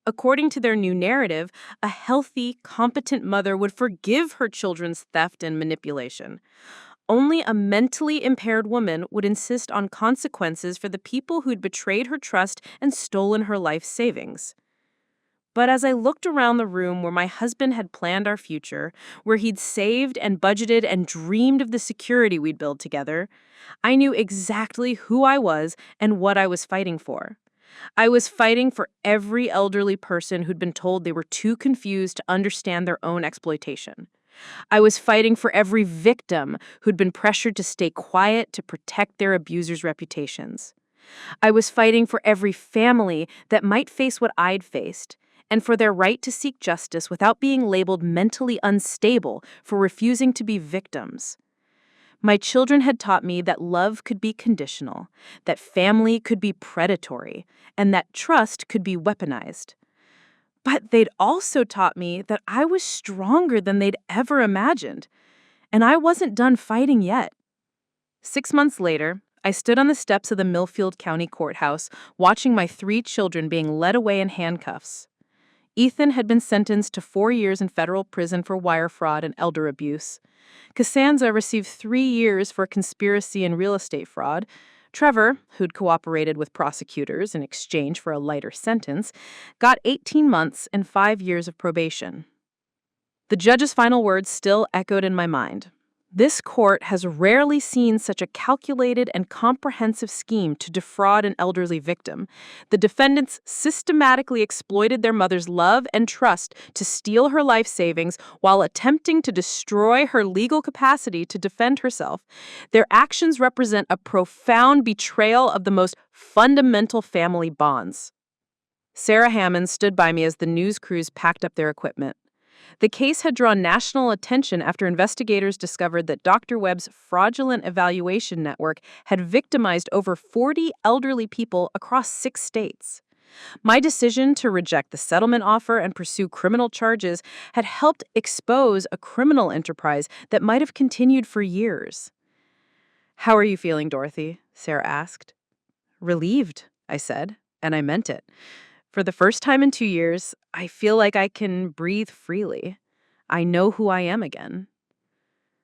According to their new narrative, a healthy, competent mother would forgive her children's theft and manipulation. Only a mentally impaired woman would insist on consequences for the people who'd betrayed her trust and stolen her life savings. But as I looked around the room where my husband had planned our future, where he'd saved and budgeted and dreamed of the security we'd build together, I knew exactly who I was and what I was fighting for. I was fighting for every elderly person who'd been told they were too confused to understand their own exploitation. I was fighting for every victim who'd been pressured to stay quiet to protect their abusers' reputations. I was fighting for every family that might face what I'd faced, and for their right to seek justice without being labeled mentally unstable for refusing to be victims. My children had taught me that love could be conditional, that family could be predatory, and that trust could be weaponized. But they'd also taught me that I was stronger than they'd ever imagined, and I wasn't done fighting yet. 6 months later, I stood on the steps of the Millfield County Courthouse watching my 3 children being led away in handcuffs. Ethan had been sentenced to 4 years in federal prison for wire fraud and elder abuse. Cassandra received 3 years for conspiracy and real estate fraud. Trevor, who'd cooperated with prosecutors in exchange for a lighter sentence, got 18 months and 5 years of probation. The judge's final words still echoed in my mind. This court has rarely seen such a calculated and comprehensive scheme to defraud an elderly victim. The defendants systematically exploited their mother's love and trust to steal her life savings while attempting to destroy her legal capacity to defend herself. Their actions represent a profound betrayal of the most fundamental family bonds. Sarah Hammond stood by me as the news crews packed up their equipment. The case had drawn national attention after investigators discovered that Dr. Webb's fraudulent evaluation network had victimized over 40 elderly people across 6 states. My decision to reject the settlement offer and pursue criminal charges had helped expose a criminal enterprise that might have continued for years. "How are you feeling, Dorothy?" Sarah asked. "Relieved," I said, and I meant it. For the first time in 2 years, I feel like I can breathe freely. I know who I am again.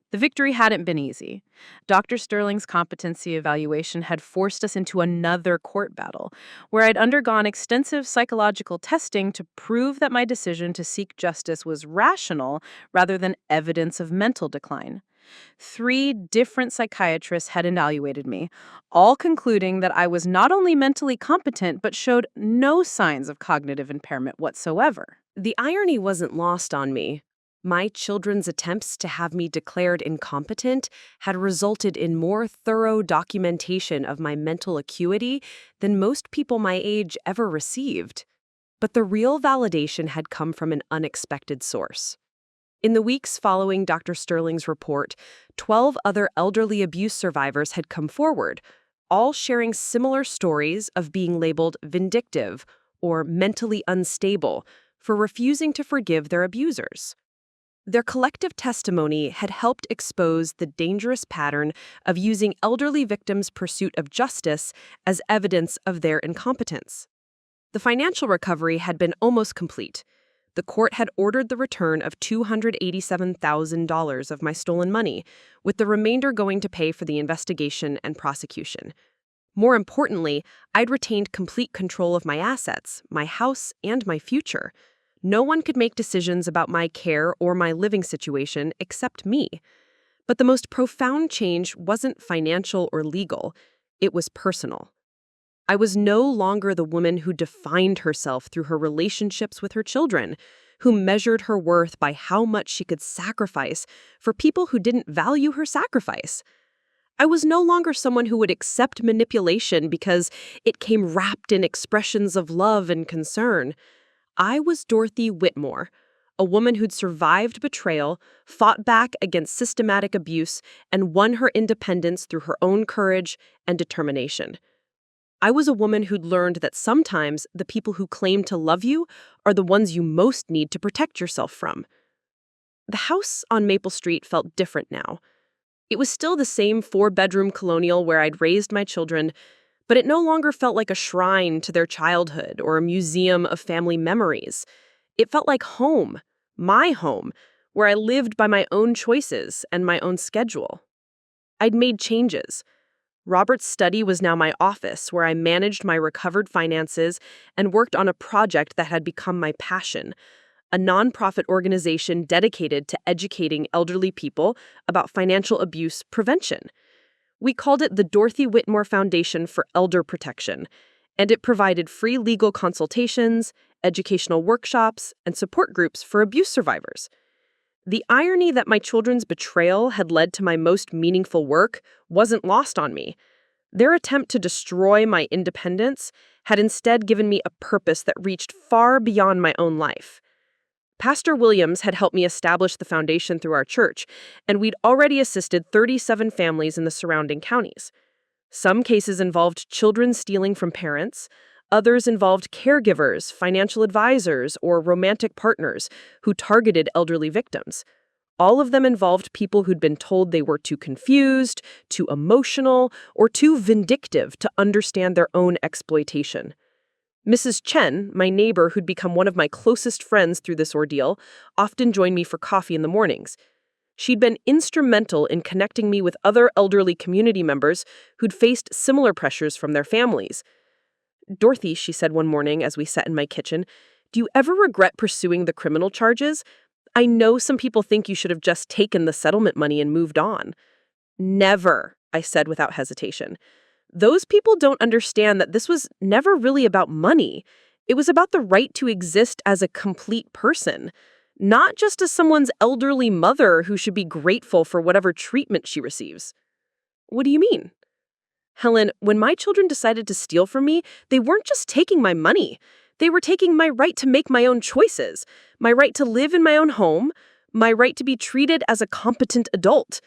The victory hadn't been easy. Dr. Sterling's competency evaluation had forced us into another court battle, where I'd undergone extensive psychological testing to prove that my decision to seek justice was rational rather than evidence of mental decline. 3 different psychiatrists had evaluated me, all concluding that I was not only mentally competent but showed no signs of cognitive impairment whatsoever. The irony wasn't lost on me. My children's attempts to have me declared incompetent had resulted in more thorough documentation of my mental acuity than most people my age ever received. But the real validation had come from an unexpected source. In the weeks following Dr. Sterling's report, 12 other elderly abuse survivors had come forward, all sharing similar stories of being labeled vindictive or mentally unstable for refusing to forgive their abusers. Their collective testimony had helped expose the dangerous pattern of using elderly victims' pursuit of justice as evidence of their incompetence. The financial recovery had been almost complete. The court had ordered the return of $287,000 of my stolen money, with the remainder going to pay for the investigation and prosecution. More importantly, I'd retained complete control of my assets, my house, and my future. No one could make decisions about my care or my living situation except me. But the most profound change wasn't financial or legal. It was personal. I was no longer the woman who defined herself through her relationships with her children, who measured her worth by how much she could sacrifice for people who didn't value her sacrifice. I was no longer someone who would accept manipulation because it came wrapped in expressions of love and concern. I was Dorothy Whitmore, a woman who'd survived betrayal, fought back against systematic abuse, and won her independence through her own courage and determination. I was a woman who'd learned that sometimes the people who claim to love you are the ones you most need to protect yourself from. The house on Maple Street felt different now. It was still the same 4-bedroom colonial where I'd raised my children, but it no longer felt like a shrine to their childhood or a museum of family memories. It felt like home, my home, where I lived by my own choices and my own schedule. I'd made changes. Robert's study was now my office, where I managed my recovered finances and worked on a project that had become my passion, a nonprofit organization dedicated to educating elderly people about financial abuse prevention. We called it the Dorothy Whitmore Foundation for Elder Protection, and it provided free legal consultations, educational workshops, and support groups for abuse survivors. The irony that my children's betrayal had led to my most meaningful work wasn't lost on me. Their attempt to destroy my independence had instead given me a purpose that reached far beyond my own life. Pastor Williams had helped me establish the foundation through our church, and we'd already assisted 37 families in the surrounding counties. Some cases involved children stealing from parents. Others involved caregivers, financial advisors, or romantic partners who targeted elderly victims. All of them involved people who'd been told they were too confused, too emotional, or too vindictive to understand their own exploitation. Mrs. Chen, my neighbor who'd become one of my closest friends through this ordeal, often joined me for coffee in the mornings. She'd been instrumental in connecting me with other elderly community members who'd faced similar pressures from their families. "Dorothy," she said one morning as we sat in my kitchen, "do you ever regret pursuing the criminal charges? I know some people think you should have just taken the settlement money and moved on." "Never," I said without hesitation. "Those people don't understand that this was never really about money. It was about the right to exist as a complete person, not just as someone's elderly mother who should be grateful for whatever treatment she receives." "What do you mean?" "Helen, when my children decided to steal from me, they weren't just taking my money. They were taking my right to make my own choices, my right to live in my own home, my right to be treated as a competent adult.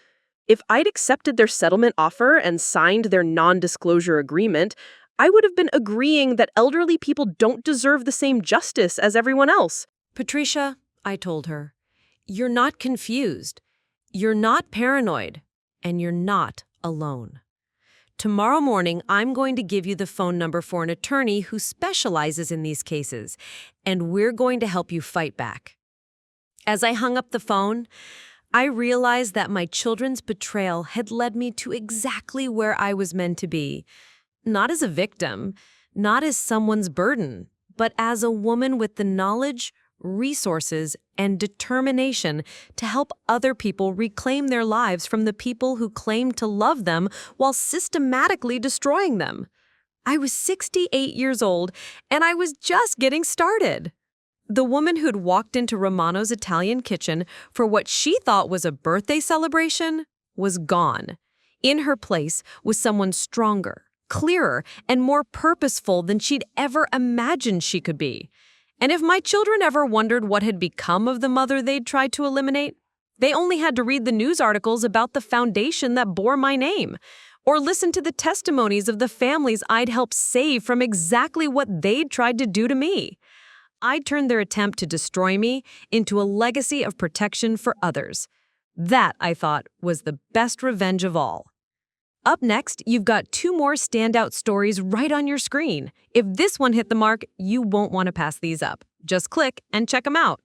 If I'd accepted their settlement offer and signed their non-disclosure agreement, I would have been agreeing that elderly people don't deserve the same justice as everyone else." "Patricia," I told her, "you're not confused. You're not paranoid. And you're not alone. Tomorrow morning, I'm going to give you the phone number for an attorney who specializes in these cases, and we're going to help you fight back." As I hung up the phone, I realized that my children's betrayal had led me to exactly where I was meant to be. Not as a victim, not as someone's burden, but as a woman with the knowledge, resources, and determination to help other people reclaim their lives from the people who claimed to love them while systematically destroying them. I was 68 years old, and I was just getting started. The woman who'd walked into Romano's Italian kitchen for what she thought was a birthday celebration was gone. In her place was someone stronger, clearer, and more purposeful than she'd ever imagined she could be. And if my children ever wondered what had become of the mother they'd tried to eliminate, they only had to read the news articles about the foundation that bore my name, or listen to the testimonies of the families I'd helped save from exactly what they'd tried to do to me. I turned their attempt to destroy me into a legacy of protection for others. That, I thought, was the best revenge of all. Up next, you've got 2 more standout stories right on your screen. If this one hit the mark, you won't want to pass these up. Just click and check them out.